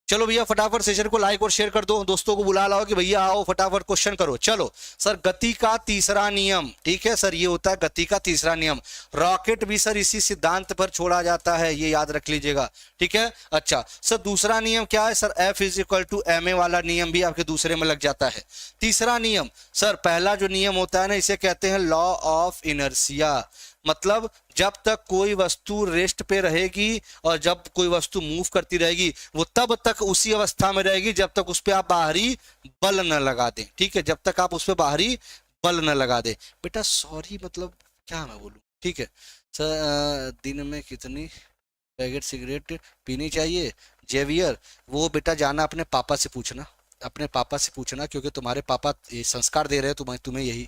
चलो भैया फटाफट सेशन को लाइक और शेयर कर दो, दोस्तों को बुला लाओ कि भैया आओ फटाफट क्वेश्चन करो। चलो सर, गति का तीसरा नियम, ठीक है सर, ये होता है गति का तीसरा नियम। रॉकेट भी सर इसी सिद्धांत पर छोड़ा जाता है, ये याद रख लीजिएगा। ठीक है, अच्छा सर दूसरा नियम क्या है? Sir F is equal to M A वाला नियम भी आपके दूसरे में लग जाता है। तीसरा नियम सर, पहला जो नियम होता है ना, इसे कहते हैं लॉ ऑफ इनर्शिया। मतलब जब तक कोई वस्तु रेस्ट पे रहेगी और जब कोई वस्तु मूव करती रहेगी वो तब तक उसी अवस्था में रहेगी जब तक उस पर आप बाहरी बल न लगा दें। ठीक है, जब तक आप उस पर बाहरी बल न लगा दें। बेटा सॉरी, मतलब क्या मैं बोलूं? ठीक है सर, दिन में कितनी पैकेट सिगरेट पीनी चाहिए? जेवियर, वो बेटा जाना अपने पापा से पूछना, अपने पापा से पूछना, क्योंकि तुम्हारे पापा ये संस्कार दे रहे हैं तुम्हें तुम्हें यही।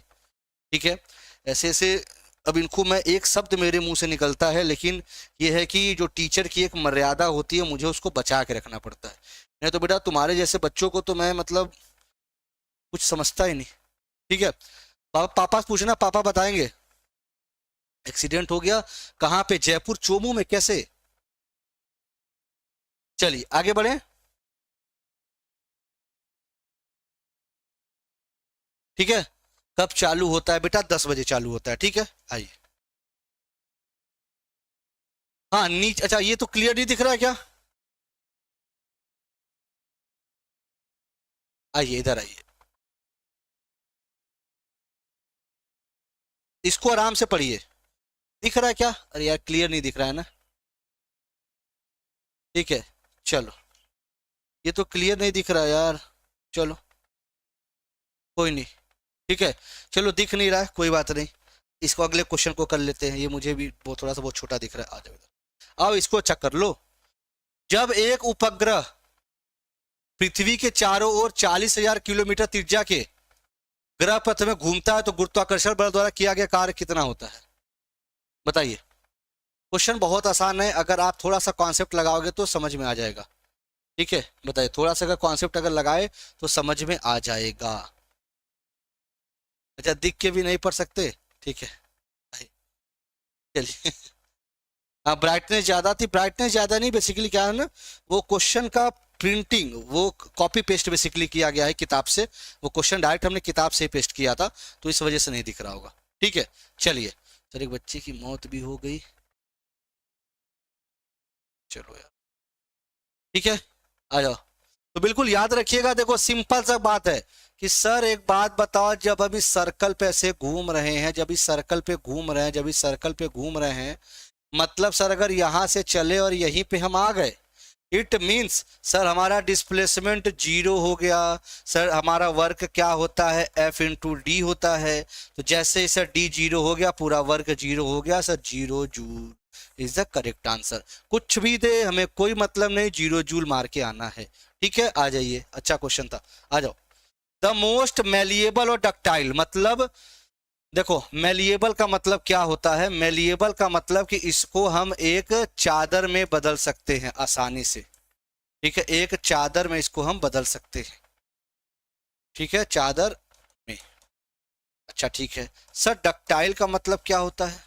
ठीक है, ऐसे ऐसे अब इनको मैं एक शब्द मेरे मुंह से निकलता है, लेकिन ये है कि जो टीचर की एक मर्यादा होती है मुझे उसको बचा के रखना पड़ता है। नहीं तो बेटा तुम्हारे जैसे बच्चों को तो मैं मतलब कुछ समझता ही नहीं। ठीक है, पापा से पूछना, पापा बताएंगे। एक्सीडेंट हो गया कहाँ पे? जयपुर चोमू में, कैसे? चलिए आगे बढ़े। ठीक है, कब चालू होता है बेटा? 10 बजे चालू होता है। ठीक है, आइए। हाँ नीचे, अच्छा ये तो क्लियर नहीं दिख रहा है क्या? आइए इधर आइए, इसको आराम से पढ़िए। दिख रहा है क्या? अरे यार क्लियर नहीं दिख रहा है ना। ठीक है, चलो, ये तो क्लियर नहीं दिख रहा है यार। चलो कोई नहीं, ठीक है, चलो दिख नहीं रहा है कोई बात नहीं। इसको अगले क्वेश्चन को कर लेते हैं, ये मुझे भी बहुत थोड़ा सा बहुत छोटा दिख रहा है। आ जाओ इधर, आओ इसको चेक कर लो। जब एक उपग्रह पृथ्वी के चारों ओर 40,000 किलोमीटर त्रिज्या के ग्रह पथ में घूमता है तो गुरुत्वाकर्षण बल द्वारा किया गया कार्य कितना होता है? बताइए। क्वेश्चन बहुत आसान है, अगर आप थोड़ा सा कॉन्सेप्ट लगाओगे तो समझ में आ जाएगा। ठीक है, बताइए, थोड़ा सा अगर कॉन्सेप्ट अगर लगाए तो समझ में आ जाएगा। अच्छा दिख के भी नहीं पढ़ सकते? ठीक है, आइए, चलिए। हाँ ब्राइटनेस ज्यादा थी, ब्राइटनेस ज्यादा नहीं, बेसिकली क्या है ना, वो क्वेश्चन का प्रिंटिंग वो कॉपी पेस्ट बेसिकली किया गया है किताब से। वो क्वेश्चन डायरेक्ट हमने किताब से ही पेस्ट किया था, तो इस वजह से नहीं दिख रहा होगा। ठीक है, चलिए। सर एक बच्चे की मौत भी हो गई, चलो यार, ठीक है, आ जाओ। तो बिल्कुल याद रखिएगा, देखो सिंपल सा बात है कि सर एक बात बताओ, जब हम इस सर्कल पे ऐसे घूम रहे हैं, जब इस सर्कल पे घूम रहे हैं, जब इस सर्कल पे घूम रहे हैं, मतलब सर अगर यहां से चले और यहीं पे हम आ गए, इट मीन्स सर हमारा डिस्प्लेसमेंट जीरो हो गया। सर हमारा वर्क क्या होता है? F इंटू डी होता है। तो जैसे ही सर डी जीरो हो गया, पूरा वर्क जीरो हो गया sir, 0 joule is the correct answer. कुछ भी दे हमें कोई मतलब नहीं, 0 जूल मार के आना है। ठीक है, आ जाइए, अच्छा क्वेश्चन था, आ जाओ। द मोस्ट मेलिएबल और डक्टाइल, मतलब देखो मेलिएबल का मतलब क्या होता है, मेलिएबल का मतलब कि इसको हम एक चादर में बदल सकते हैं आसानी से। ठीक है, एक चादर में इसको हम बदल सकते हैं। ठीक है, चादर में। अच्छा ठीक है सर, डक्टाइल का मतलब क्या होता है?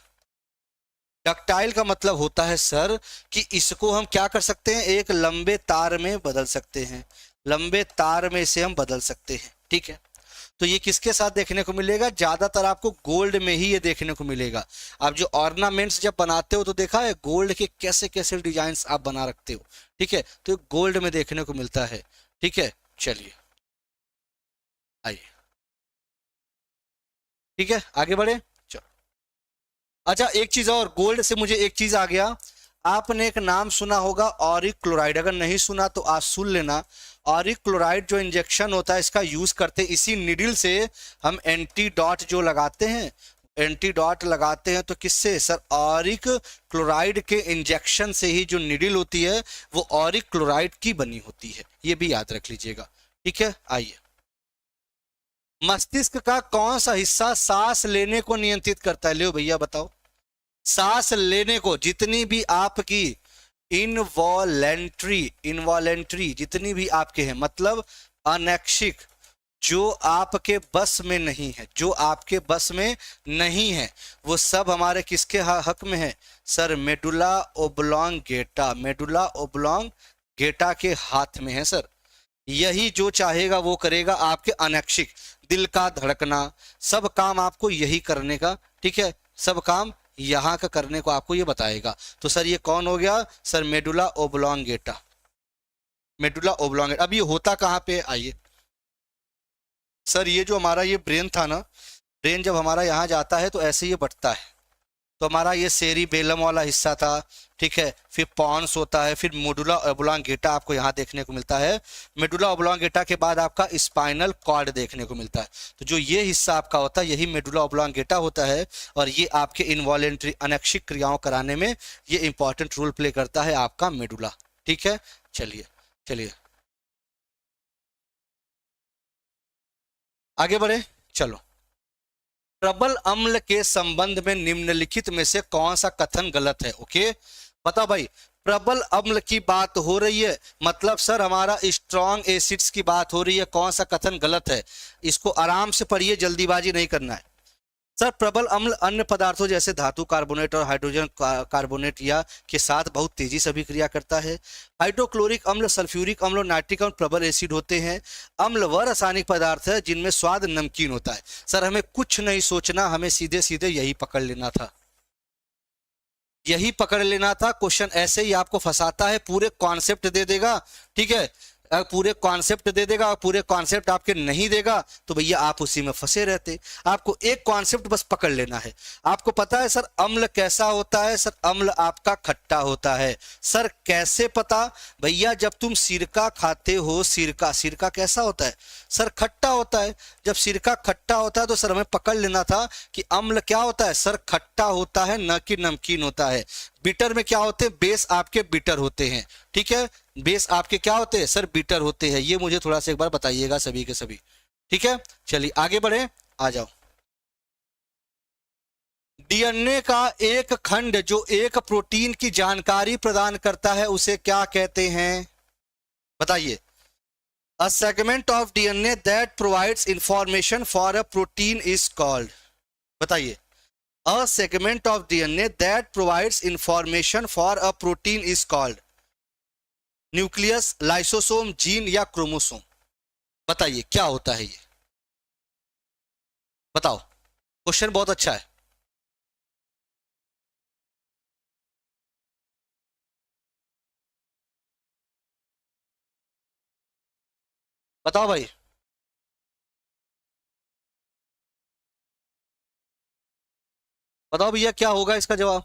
डक्टाइल का मतलब होता है सर कि इसको हम क्या कर सकते हैं, एक लंबे तार में बदल सकते हैं, लंबे तार में इसे हम बदल सकते हैं। ठीक है, तो ये किसके साथ देखने को मिलेगा, ज्यादातर आपको गोल्ड में ही ये देखने को मिलेगा। आप जो ऑर्नामेंट्स जब बनाते हो तो देखा है गोल्ड के कैसे कैसे डिजाइन आप बना रखते हो। ठीक है, तो गोल्ड में देखने को मिलता है। ठीक है, चलिए आइए। ठीक है, आगे बढ़े। चलो, अच्छा एक चीज और, गोल्ड से मुझे एक चीज आ गया। आपने एक नाम सुना होगा ऑरिक क्लोराइड, अगर नहीं सुना तो आज सुन लेना। ऑरिक क्लोराइड जो इंजेक्शन होता है इसका यूज करते हैं, इसी निडिल से हम एंटीडॉट जो लगाते हैं, एंटीडॉट लगाते हैं तो किससे सर, ऑरिक क्लोराइड के इंजेक्शन से ही जो निडिल होती है वो ऑरिक क्लोराइड की बनी होती है, ये भी याद रख लीजिएगा। ठीक है, आइए। मस्तिष्क का कौन सा हिस्सा सांस लेने को नियंत्रित करता है, लो भैया बताओ। सांस लेने को, जितनी भी आपकी इनवॉलेंट्री, इनवॉलेंट्री जितनी भी आपके हैं, मतलब अनैच्छिक, जो आपके बस में नहीं है, जो आपके बस में नहीं है, वो सब हमारे किसके हक में है sir, medulla oblongata, medulla oblongata के हाथ में है सर। यही जो चाहेगा वो करेगा, आपके अनैच्छिक दिल का धड़कना, सब काम आपको यही करने का। ठीक है, सब काम यहाँ का करने को आपको ये बताएगा। तो सर ये कौन हो गया sir, medulla oblongata, medulla oblongata. अब ये होता कहाँ पे, आइए। सर ये जो हमारा ये ब्रेन था ना, ब्रेन जब हमारा यहाँ जाता है तो ऐसे ये बढ़ता है, तो हमारा ये सेरिबेलम वाला हिस्सा था। ठीक है, फिर पॉन्स होता है, फिर मेडुला ओब्लोंगेटा आपको यहाँ देखने को मिलता है। मेडुला ओब्लोंगेटा के बाद आपका स्पाइनल कॉर्ड देखने को मिलता है। तो जो ये हिस्सा आपका होता है यही मेडुला ओब्लोंगेटा होता है, और ये आपके इनवॉलेंट्री अनैच्छिक क्रियाओं कराने में ये इंपॉर्टेंट रोल प्ले करता है आपका मेडुला। ठीक है, चलिए चलिए आगे बढ़े। चलो, प्रबल अम्ल के संबंध में निम्नलिखित में से कौन सा कथन गलत है? ओके बताओ भाई। प्रबल अम्ल की बात हो रही है, मतलब सर हमारा स्ट्रॉन्ग एसिड्स की बात हो रही है, कौन सा कथन गलत है? इसको आराम से पढ़िए, जल्दीबाजी नहीं करना है। सर प्रबल अम्ल अन्य पदार्थों जैसे धातु कार्बोनेट और हाइड्रोजन कार्बोनेट या के साथ बहुत तेजी से अभिक्रिया करता है। हाइड्रोक्लोरिक अम्ल, सल्फ्यूरिक अम्ल और नाइट्रिक अम्ल प्रबल एसिड होते हैं। अम्ल वह रासायनिक पदार्थ है जिनमें स्वाद नमकीन होता है। सर हमें कुछ नहीं सोचना, हमें सीधे सीधे यही पकड़ लेना था, यही पकड़ लेना था। क्वेश्चन ऐसे ही आपको फंसाता है, पूरे कॉन्सेप्ट दे देगा। ठीक है, पूरे कॉन्सेप्ट दे देगा और पूरे कॉन्सेप्ट आपके नहीं देगा तो भैया आप उसी में फंसे रहते। आपको एक कॉन्सेप्ट बस पकड़ लेना है। आपको पता है सर अम्ल कैसा होता है? सर अम्ल आपका खट्टा होता है। सर कैसे पता? भैया जब तुम सिरका खाते हो, सिरका, सिरका कैसा होता है सर? खट्टा होता है। जब सिरका खट्टा होता है तो सर हमें पकड़ लेना था कि अम्ल क्या होता है सर, खट्टा होता है, न कि नमकीन होता है। बिटर में क्या होते हैं, बेस आपके बिटर होते हैं। ठीक है, बेस आपके क्या होते हैं सर, बिटर होते हैं। ये मुझे थोड़ा सा एक बार बताइएगा सभी के सभी। ठीक है, चलिए आगे बढ़े, आ जाओ। डीएनए का एक खंड जो एक प्रोटीन की जानकारी प्रदान करता है उसे क्या कहते हैं? बताइए। A segment of DNA that provides information for a protein is called. बताइए। A segment of DNA that provides information for a protein is called. Nucleus, lysosome, gene या क्रोमोसोम? बताइए क्या होता है ये, बताओ। क्वेश्चन बहुत अच्छा है। बताओ भाई। बताओ भैया क्या होगा इसका जवाब?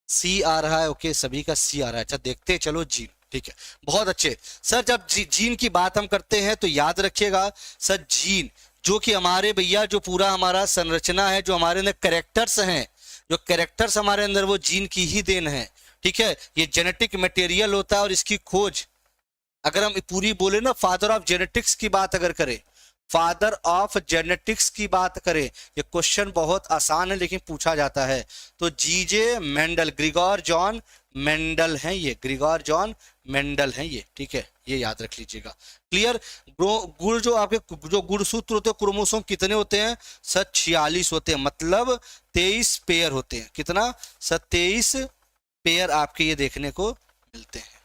सी आ रहा है, ओके सभी का सी आ रहा है। अच्छा देखते हैं, चलो जीन। ठीक है, बहुत अच्छे। सर जब जीन की बात हम करते हैं तो याद रखिएगा सर, जीन जो कि हमारे भैया जो पूरा हमारा संरचना है, जो हमारे अंदर कैरेक्टर्स हैं, जो कैरेक्टर्स हमारे अंदर, वो जीन की ही देन है। ठीक है, ये जेनेटिक मटेरियल होता है और इसकी खोज, अगर हम पूरी बोले ना, फादर ऑफ जेनेटिक्स की बात अगर करें फादर ऑफ जेनेटिक्स की बात करें, ये क्वेश्चन बहुत आसान है लेकिन पूछा जाता है, तो जीजे मेंडल, ग्रिगोर जॉन मेंडल हैं ये, ग्रिगोर जॉन मेंडल हैं ये, ठीक है, ये याद रख लीजिएगा। क्लियर। गुण जो आपके जो गुणसूत्र होते हैं, क्रोमोसोम कितने होते हैं सर? 46 होते हैं, मतलब 23 पेयर होते हैं। कितना सर? 23 पेयर आपके ये देखने को मिलते हैं,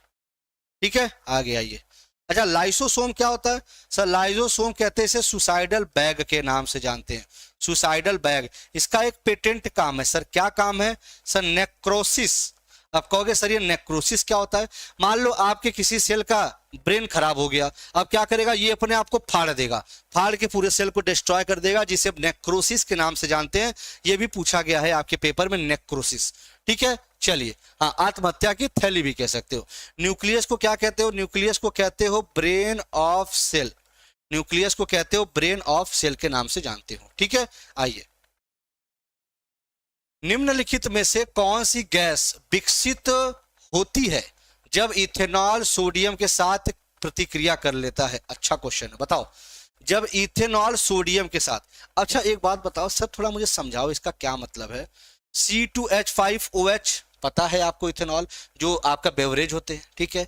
ठीक है। आगे आइए। अच्छा, लाइसोसोम क्या होता है सर? लाइसोसोम कहते हैं इसे सुसाइडल बैग के नाम से जानते हैं, सुसाइडल बैग। इसका एक पेटेंट काम है सर, क्या काम है सर? नेक्रोसिस। अब कहोगे सर ये नेक्रोसिस क्या होता है? मान लो आपके किसी सेल का ब्रेन खराब हो गया, अब क्या करेगा? ये अपने आप को फाड़ देगा, फाड़ के पूरे सेल को डिस्ट्रॉय कर देगा, जिसे अब नेक्रोसिस के नाम से जानते हैं। ये भी पूछा गया है आपके पेपर में, नेक्रोसिस, ठीक है। चलिए, हाँ, आत्महत्या की थैली भी कह सकते हो। न्यूक्लियस को क्या कहते हो? न्यूक्लियस को कहते हो ब्रेन ऑफ सेल, न्यूक्लियस को कहते हो ब्रेन ऑफ सेल के नाम से जानते हो, ठीक है। आइए, निम्नलिखित में से कौन सी गैस विकसित होती है जब इथेनॉल सोडियम के साथ प्रतिक्रिया कर लेता है? अच्छा क्वेश्चन है, बताओ। जब इथेनॉल सोडियम के साथ, अच्छा एक बात बताओ सर, थोड़ा मुझे समझाओ इसका क्या मतलब है? C2H5OH पता है आपको, इथेनॉल जो आपका बेवरेज होते हैं, ठीक है,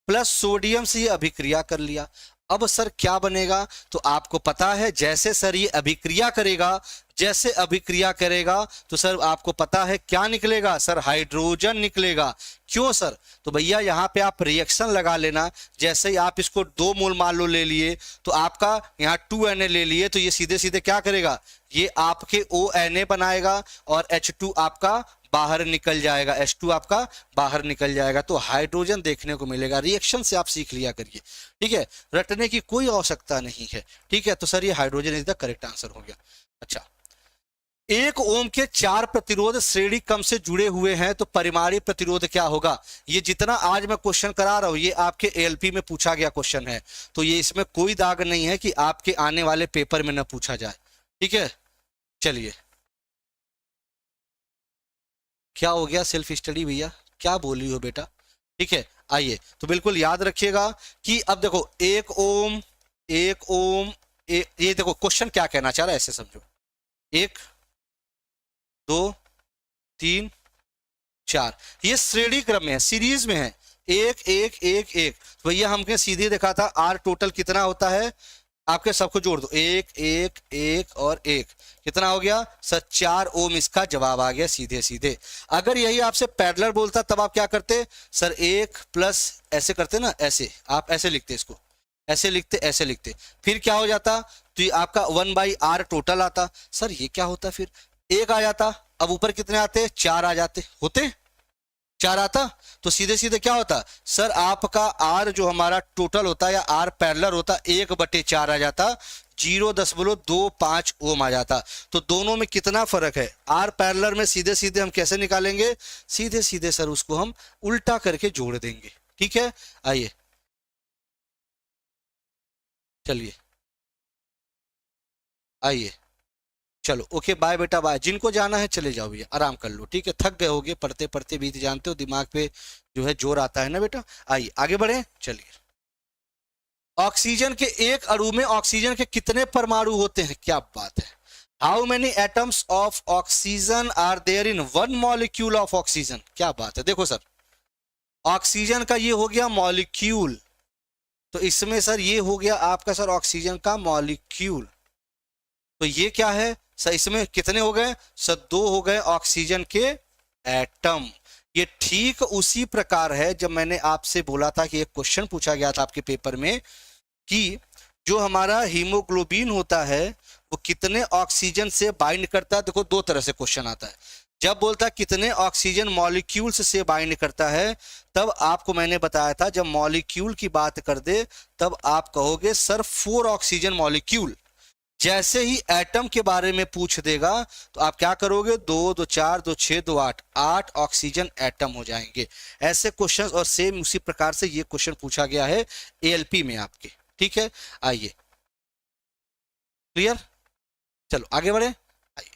प्लस सोडियम से ये अभिक्रिया कर लिया। अब सर क्या बनेगा? तो आपको पता है, जैसे सर ये अभिक्रिया करेगा, जैसे अभिक्रिया करेगा तो सर आपको पता है क्या निकलेगा सर? हाइड्रोजन निकलेगा। क्यों सर? तो भैया यहाँ पे आप रिएक्शन लगा लेना, जैसे ही आप इसको 2 मोल मान लो ले लिए, तो आपका यहाँ 2Na ले लिए, तो ये सीधे सीधे क्या करेगा? ये आपके ONA बनाएगा और H2 आपका बाहर निकल जाएगा, H2 आपका बाहर निकल जाएगा, तो हाइड्रोजन देखने को मिलेगा। रिएक्शन से आप सीख लिया करिए, ठीक है, रटने की कोई आवश्यकता नहीं है, ठीक है। तो सर ये hydrogen is the correct answer हो गया। अच्छा, 1 ओम के 4 प्रतिरोध श्रेणी क्रम से जुड़े हुए हैं, तो परिमाणीय प्रतिरोध क्या होगा? ये जितना आज मैं क्वेश्चन करा रहा हूं, ये आपके ALP में पूछा गया क्वेश्चन है, तो ये इसमें कोई दाग नहीं है कि आपके आने वाले पेपर में न पूछा जाए, ठीक है। चलिए, क्या हो गया सेल्फ स्टडी भैया, क्या बोली हो बेटा, ठीक है। आइए, तो बिल्कुल याद रखिएगा कि अब देखो 1 ओम, 1 ओम, ये देखो क्वेश्चन क्या कहना चाह रहा है, ऐसे समझो, 1 2 3 4, ये श्रेणी क्रम में है, सीरीज में है, 1 1 1 1। भैया हमने सीधे देखा था R टोटल कितना होता है, आपके सबको जोड़ दो, 1 1 1 और 1, कितना हो गया सर? 4 ओम। इसका जवाब आ गया सीधे सीधे। अगर यही आपसे पैरेलल बोलता तब आप क्या करते सर? 1 प्लस ऐसे करते ना, ऐसे आप ऐसे लिखते, इसको ऐसे लिखते, ऐसे लिखते, फिर क्या हो जाता? तो ये आपका 1/R टोटल आता। सर ये क्या होता? फिर 1 आ जाता, अब ऊपर कितने आते? 4 आ जाते, होते 4 आता, तो सीधे सीधे क्या होता सर? आपका R जो हमारा टोटल होता है या R पैरेलल होता, 1/4 आ जाता, 0.25 ओम आ जाता। तो दोनों में कितना फर्क है? R पैरेलल में सीधे सीधे हम कैसे निकालेंगे? सीधे सीधे सर उसको हम उल्टा करके जोड़ देंगे, ठीक है। आइए, चलिए, आइए, चलो, ओके, बाय बेटा, बाय। जिनको जाना है चले जाओ भैया, आराम कर लो, ठीक है, थक गए होगे पढ़ते पढ़ते भी, जानते हो दिमाग पे जो है जोर आता है ना बेटा। आइए आगे बढ़े, चलिए। ऑक्सीजन के एक अणु में ऑक्सीजन के कितने परमाणु होते हैं? क्या बात है। How many atoms of oxygen are there in 1 molecule of oxygen? क्या बात है। देखो सर, ऑक्सीजन का ये हो गया मॉलिक्यूल, तो इसमें सर ये हो गया आपका सर ऑक्सीजन का मॉलिक्यूल, तो ये क्या है सर? इसमें कितने हो गए सर? 2 हो गए ऑक्सीजन के एटम। ये ठीक उसी प्रकार है जब मैंने आपसे बोला था कि एक क्वेश्चन पूछा गया था आपके पेपर में कि जो हमारा हीमोग्लोबिन होता है वो कितने ऑक्सीजन से बाइंड करता है। देखो 2 तरह से क्वेश्चन आता है, जब बोलता है कितने ऑक्सीजन मॉलिक्यूल्स से बाइंड करता है, तब आपको मैंने बताया था जब मॉलिक्यूल की बात कर दे तब आप कहोगे सर 4 ऑक्सीजन मॉलिक्यूल। जैसे ही एटम के बारे में पूछ देगा तो आप क्या करोगे? 2 2 4 2 6 2 8, 8 ऑक्सीजन एटम हो जाएंगे। ऐसे क्वेश्चन और सेम उसी प्रकार से ये क्वेश्चन पूछा गया है ALP में आपके, ठीक है। आइए, क्लियर, चलो आगे बढ़े। आइए,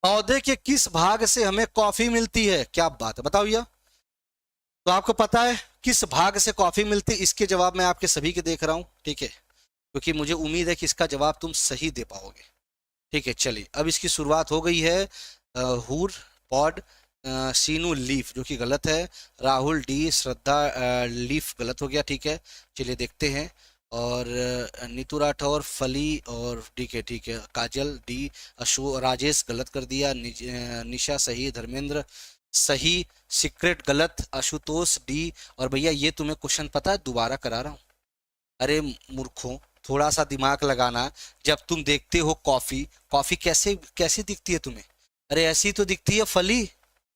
पौधे के किस भाग से हमें कॉफी मिलती है? क्या बात है, बताओ भैया। तो आपको पता है किस भाग से कॉफी मिलती है, इसके जवाब मैं आपके सभी के देख रहा हूँ, ठीक है, क्योंकि मुझे उम्मीद है कि इसका जवाब तुम सही दे पाओगे। ठीक है, चलिए अब इसकी शुरुआत हो गई है। हूर पॉड, सीनू लीफ जो कि गलत है, राहुल डी, श्रद्धा लीफ गलत हो गया, ठीक है, चलिए देखते हैं। और नीतू राठौर फली और ठीक है, ठीक है, काजल डी, राजेश गलत कर दिया, निशा सही, धर्मेंद्र सही, सीक्रेट गलत, आशुतोष डी। और भैया ये तुम्हें क्वेश्चन पता है, दोबारा करा रहा हूँ। अरे मूर्खों, थोड़ा सा दिमाग लगाना। जब तुम देखते हो कॉफी, कॉफी कैसे कैसे दिखती है तुम्हें? अरे ऐसी तो दिखती है, फली,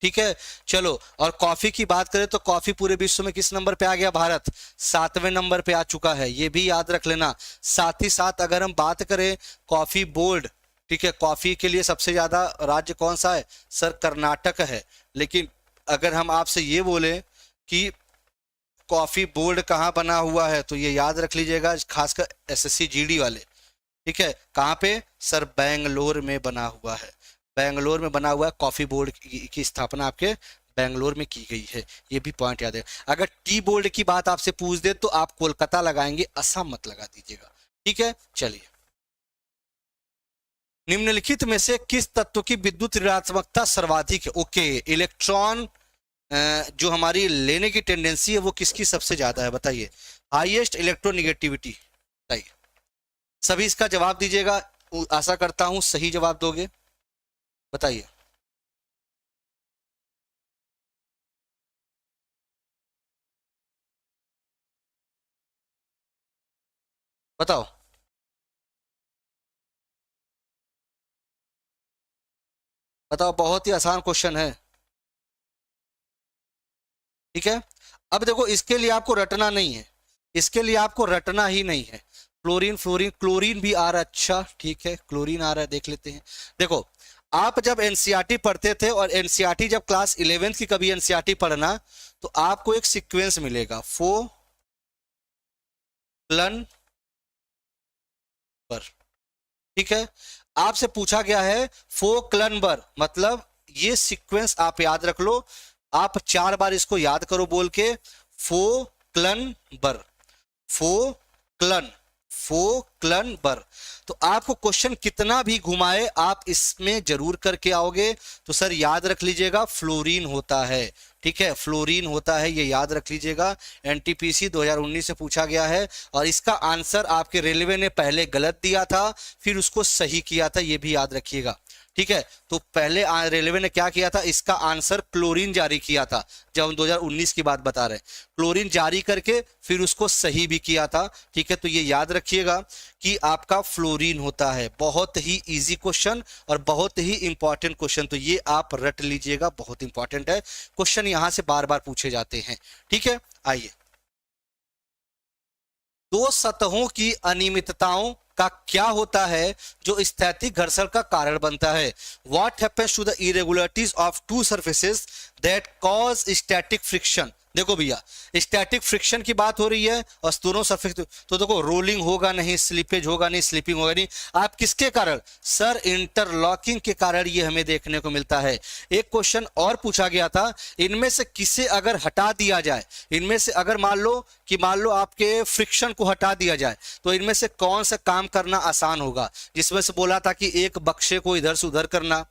ठीक है। चलो, और कॉफी की बात करें तो कॉफी पूरे विश्व में किस नंबर पे आ गया? भारत 7वें नंबर पे आ चुका है, ये भी याद रख लेना। साथ ही साथ अगर हम बात करें कॉफी बोर्ड, ठीक है, कॉफी के लिए सबसे ज्यादा राज्य कौन सा है? सर कर्नाटक है। लेकिन अगर हम आपसे ये बोले कि कॉफी बोर्ड कहाँ बना हुआ है, तो ये याद रख लीजिएगा, खासकर एसएससी जीडी वाले, ठीक है, कहाँ पे? सर बेंगलोर में बना हुआ है, बेंगलोर में बना हुआ है। कॉफी बोर्ड की स्थापना आपके बेंगलोर में की गई है, ये भी पॉइंट याद है। अगर टी बोर्ड की बात आपसे पूछ दे तो आप कोलकाता लगाएंगे, असम मत लगा दीजिएगा, ठीक है। चलिए, निम्नलिखित में से किस तत्व की विद्युत ऋणात्मकता सर्वाधिक है? ओके, इलेक्ट्रॉन जो हमारी लेने की टेंडेंसी है वो किसकी सबसे ज्यादा है, बताइए? हाईएस्ट इलेक्ट्रोनिगेटिविटी, बताइए। सभी इसका जवाब दीजिएगा, आशा करता हूं सही जवाब दोगे, बताइए। बताओ। बताओ, बहुत ही आसान क्वेश्चन है, ठीक है। अब देखो, इसके लिए आपको रटना नहीं है, इसके लिए आपको रटना ही नहीं है। फ्लोरीन, फ्लोरीन, क्लोरीन भी आ रहा है, अच्छा ठीक है, क्लोरीन आ रहा है, देख लेते हैं। देखो, आप जब एनसीईआरटी पढ़ते थे, और एनसीईआरटी जब क्लास 11th की कभी एनसीईआरटी पढ़ना, तो आपको एक सीक्वेंस मिलेगा, क्लन पर, ठीक है। आपसे पूछा गया है फोक्लनबर, मतलब ये सीक्वेंस आप याद रख लो। आप 4 बार इसको याद करो बोल के, फोक्लनबर, फोक्लन, फोक्लनबर। तो आपको क्वेश्चन कितना भी घुमाए, आप इसमें जरूर करके आओगे। तो सर याद रख लीजिएगा, फ्लोरीन होता है, ठीक है, फ्लोरीन होता है, ये याद रख लीजिएगा। एनटीपीसी 2019 से पूछा गया है, और इसका आंसर आपके रेलवे ने पहले गलत दिया था, फिर उसको सही किया था, ये भी याद रखिएगा, ठीक है। तो पहले रेलवे ने क्या किया था, इसका आंसर क्लोरीन जारी किया था, जब हम 2019 की बात बता रहे हैं, क्लोरीन जारी करके फिर उसको सही भी किया था, ठीक है। तो ये याद रखिएगा कि आपका फ्लोरीन होता है। बहुत ही इजी क्वेश्चन और बहुत ही इंपॉर्टेंट क्वेश्चन, तो ये आप रट लीजिएगा, बहुत इंपॉर्टेंट है क्वेश्चन, यहां से बार बार पूछे जाते हैं, ठीक है। आइए, दो सतहों की अनियमितताओं का क्या होता है जो स्थैतिक घर्षण का कारण बनता है? What happens to the irregularities of two surfaces that cause static friction? देखो भैया, स्टैटिक फ्रिक्शन की बात हो रही है, और दोनों सरफेस, तो देखो रोलिंग होगा नहीं, स्लिपेज होगा नहीं, स्लिपिंग होगा नहीं। आप किसके कारण? सर इंटरलॉकिंग के कारण ये हमें देखने को मिलता है। एक क्वेश्चन और पूछा गया था, इनमें से किसे अगर हटा दिया जाए, इनमें से अगर मान लो आपके फ्रिक्शन को हटा दिया जाए, तो इनमें से कौन सा काम करना आसान होगा? जिसमें से बोला था कि एक बक्से को इधर से उधर करना,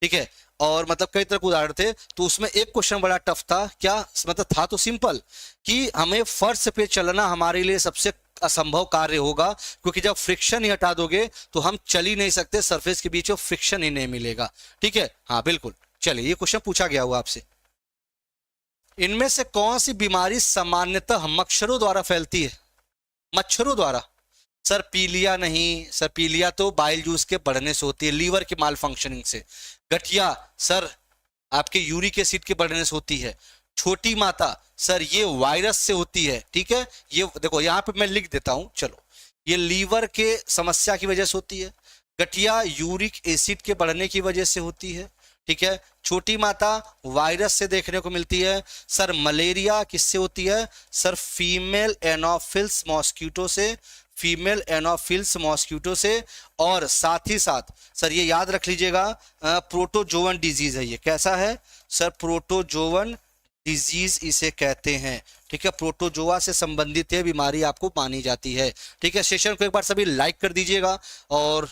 ठीक है, और मतलब कई तरह के उदाहरण थे। तो उसमें एक क्वेश्चन बड़ा टफ था, क्या मतलब था? तो सिंपल, कि हमें फर्श पे चलना हमारे लिए सबसे असंभव कार्य होगा, क्योंकि जब फ्रिक्शन ही हटा दोगे तो हम चल ही नहीं सकते, सरफेस के बीच में फ्रिक्शन ही नहीं मिलेगा, ठीक है। हाँ बिल्कुल, चलिए, ये क्वेश्चन पूछा गया हुआ आपसे, इनमें से कौन सी बीमारी सामान्यतः मच्छरों द्वारा फैलती है? मच्छरों द्वारा? सर पीलिया नहीं, सर पीलिया तो बाइल जूस के बढ़ने से होती है, लीवर के माल फंक्शनिंग से। गठिया सर आपके यूरिक एसिड के बढ़ने से होती है। छोटी माता सर ये वायरस से होती है, ठीक है। ये देखो यहाँ पे मैं लिख देता हूं, चलो, ये लीवर के समस्या की वजह से होती है। गठिया यूरिक एसिड के बढ़ने की वजह से होती है, ठीक है। छोटी माता वायरस से देखने को मिलती है। सर मलेरिया किससे होती है? सर फीमेल एनोफिल्स मॉस्किटो से, फीमेल एनोफिल्स मॉस्किटो से। और साथ ही साथ सर ये याद रख लीजिएगा, प्रोटोजोवन डिजीज है, ये कैसा है सर? प्रोटोजोवन डिजीज इसे कहते हैं। ठीक है, प्रोटोजोआ से संबंधित है बीमारी आपको मानी जाती है। ठीक है, सेशन को एक बार सभी लाइक कर दीजिएगा और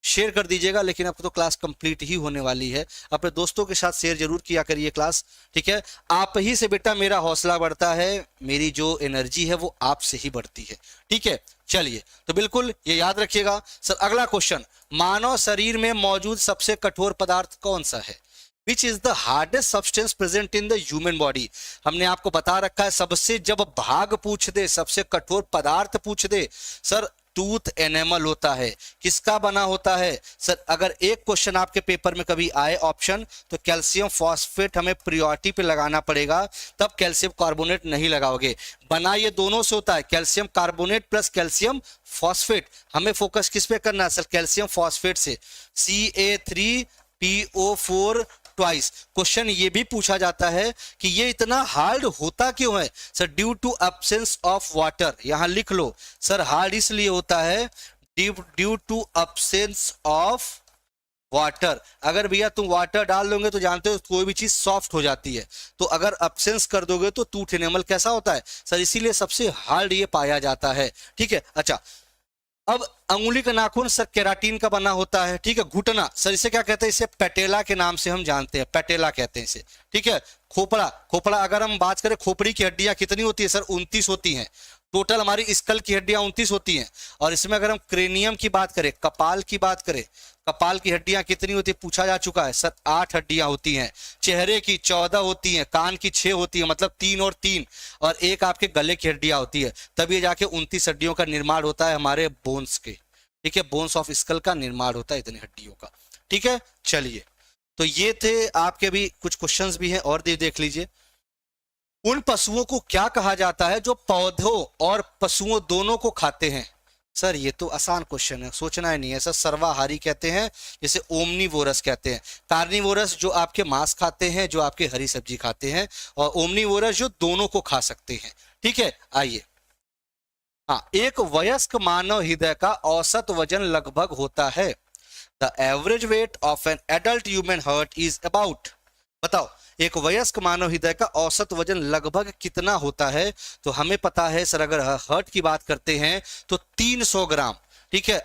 शेयर कर दीजिएगा। लेकिन अब तो क्लास कंप्लीट ही होने वाली है, अपने दोस्तों के साथ शेयर जरूर किया करिए क्लास। ठीक है, आप ही से बेटा मेरा हौसला बढ़ता है, मेरी जो एनर्जी है वो आपसे ही बढ़ती है। ठीक है, चलिए तो बिल्कुल ये याद रखिएगा। सर अगला क्वेश्चन, मानव शरीर में मौजूद सबसे कठोर पदार्थ कौन सा है? Which is the hardest substance present in the human body? हमने आपको बता रखा है, सबसे जब भाग पूछ दे, सबसे कठोर पदार्थ पूछ दे, सर टूथ एनिमल होता है। किसका बना होता है? सर अगर एक क्वेश्चन आपके पेपर में कभी आए ऑप्शन, तो कैल्शियम फॉस्फेट हमें प्रियोरिटी पे लगाना पड़ेगा, तब कैल्शियम कार्बोनेट नहीं लगाओगे। बना ये दोनों से होता है, calcium carbonate plus calcium phosphate. हमें फोकस किस पे करना है सर? कैल्शियम फॉस्फेट से। CA3PO4 twice. क्वेश्चन ये भी पूछा जाता है कि ये इतना हार्ड होता क्यों है? Sir due to absence of water. यहां लिख लो सर, हार्ड इसलिए होता है due to absence of water. अगर भैया तुम वाटर डाल दोगे तो जानते हो कोई भी चीज सॉफ्ट हो जाती है, तो अगर एब्सेंस कर दोगे तो टूथ एनिमल कैसा होता है सर? इसीलिए सबसे हार्ड ये पाया जाता है। ठीक है, अच्छा अब अंगुली का नाखून सर केराटिन का बना होता है। ठीक है, घुटना सर इसे क्या कहते हैं? इसे पैटेला के नाम से हम जानते हैं, पैटेला कहते हैं इसे। ठीक है, खोपड़ा, खोपड़ा अगर हम बात करें खोपड़ी की हड्डियां कितनी होती है सर? 29 होती हैं। टोटल हमारी स्कल की हड्डियां 29 होती हैं। और इसमें अगर हम क्रेनियम की बात करें, कपाल की बात करें, कपाल की हड्डियां कितनी होती है? पूछा जा चुका है सर, 8 हड्डियां होती हैं। चेहरे की 14 होती हैं, कान की 6 होती है, मतलब 3 और 3, और एक आपके गले की हड्डियां होती है। तब ये जाके 29 हड्डियों का निर्माण होता है हमारे बोन्स के। ठीक है, बोन्स ऑफ स्कल का निर्माण होता है इतनी हड्डियों का। ठीक है, चलिए तो ये थे आपके भी कुछ क्वेश्चंस भी हैं और देख लीजिए। उन पशुओं को क्या कहा जाता है जो पौधों और पशुओं दोनों को खाते हैं? सर ये तो आसान क्वेश्चन है, सोचना ही नहीं है सर। सर्वाहारी कहते हैं, जैसे ओमनीवोरस कहते हैं। कार्निवोरस जो आपके मांस खाते हैं, जो आपके हरी सब्जी खाते हैं, और ओमनीवोरस जो दोनों को खा सकते हैं। ठीक है, आइए हाँ, एक वयस्क मानव हृदय का औसत वजन लगभग होता है। The average weight of an adult human heart is about, बताओ एक वयस्क मानव हृदय का औसत वजन लगभग कितना होता है? तो हमें पता है सर, अगर हार्ट की बात करते हैं तो 300 ग्राम। ठीक है,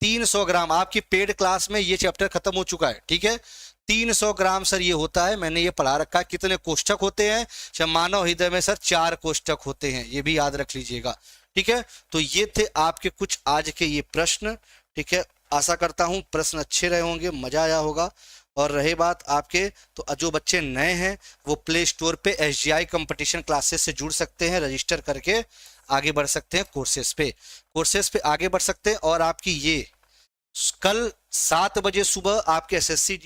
300 ग्राम। आपकी पेड क्लास में ये चैप्टर खत्म हो चुका है। ठीक है, 300 ग्राम सर ये होता है, मैंने ये पढ़ा रखा है। कितने कोष्ठक होते हैं? मानव हृदय में सर 4 कोष्ठक होते हैं, ये भी याद रख लीजिएगा। ठीक है, तो ये थे आपके कुछ आज के ये प्रश्न। ठीक है, आशा करता हूं प्रश्न अच्छे रहे होंगे, मजा आया होगा। और रहे बात आपके, तो जो बच्चे नए हैं वो प्ले स्टोर पे SGI कंपटीशन क्लासेस से जुड़ सकते हैं, रजिस्टर करके आगे बढ़ सकते हैं कोर्सेस पे आगे बढ़ सकते हैं। और आपकी ये कल 7 बजे सुबह आपके SSC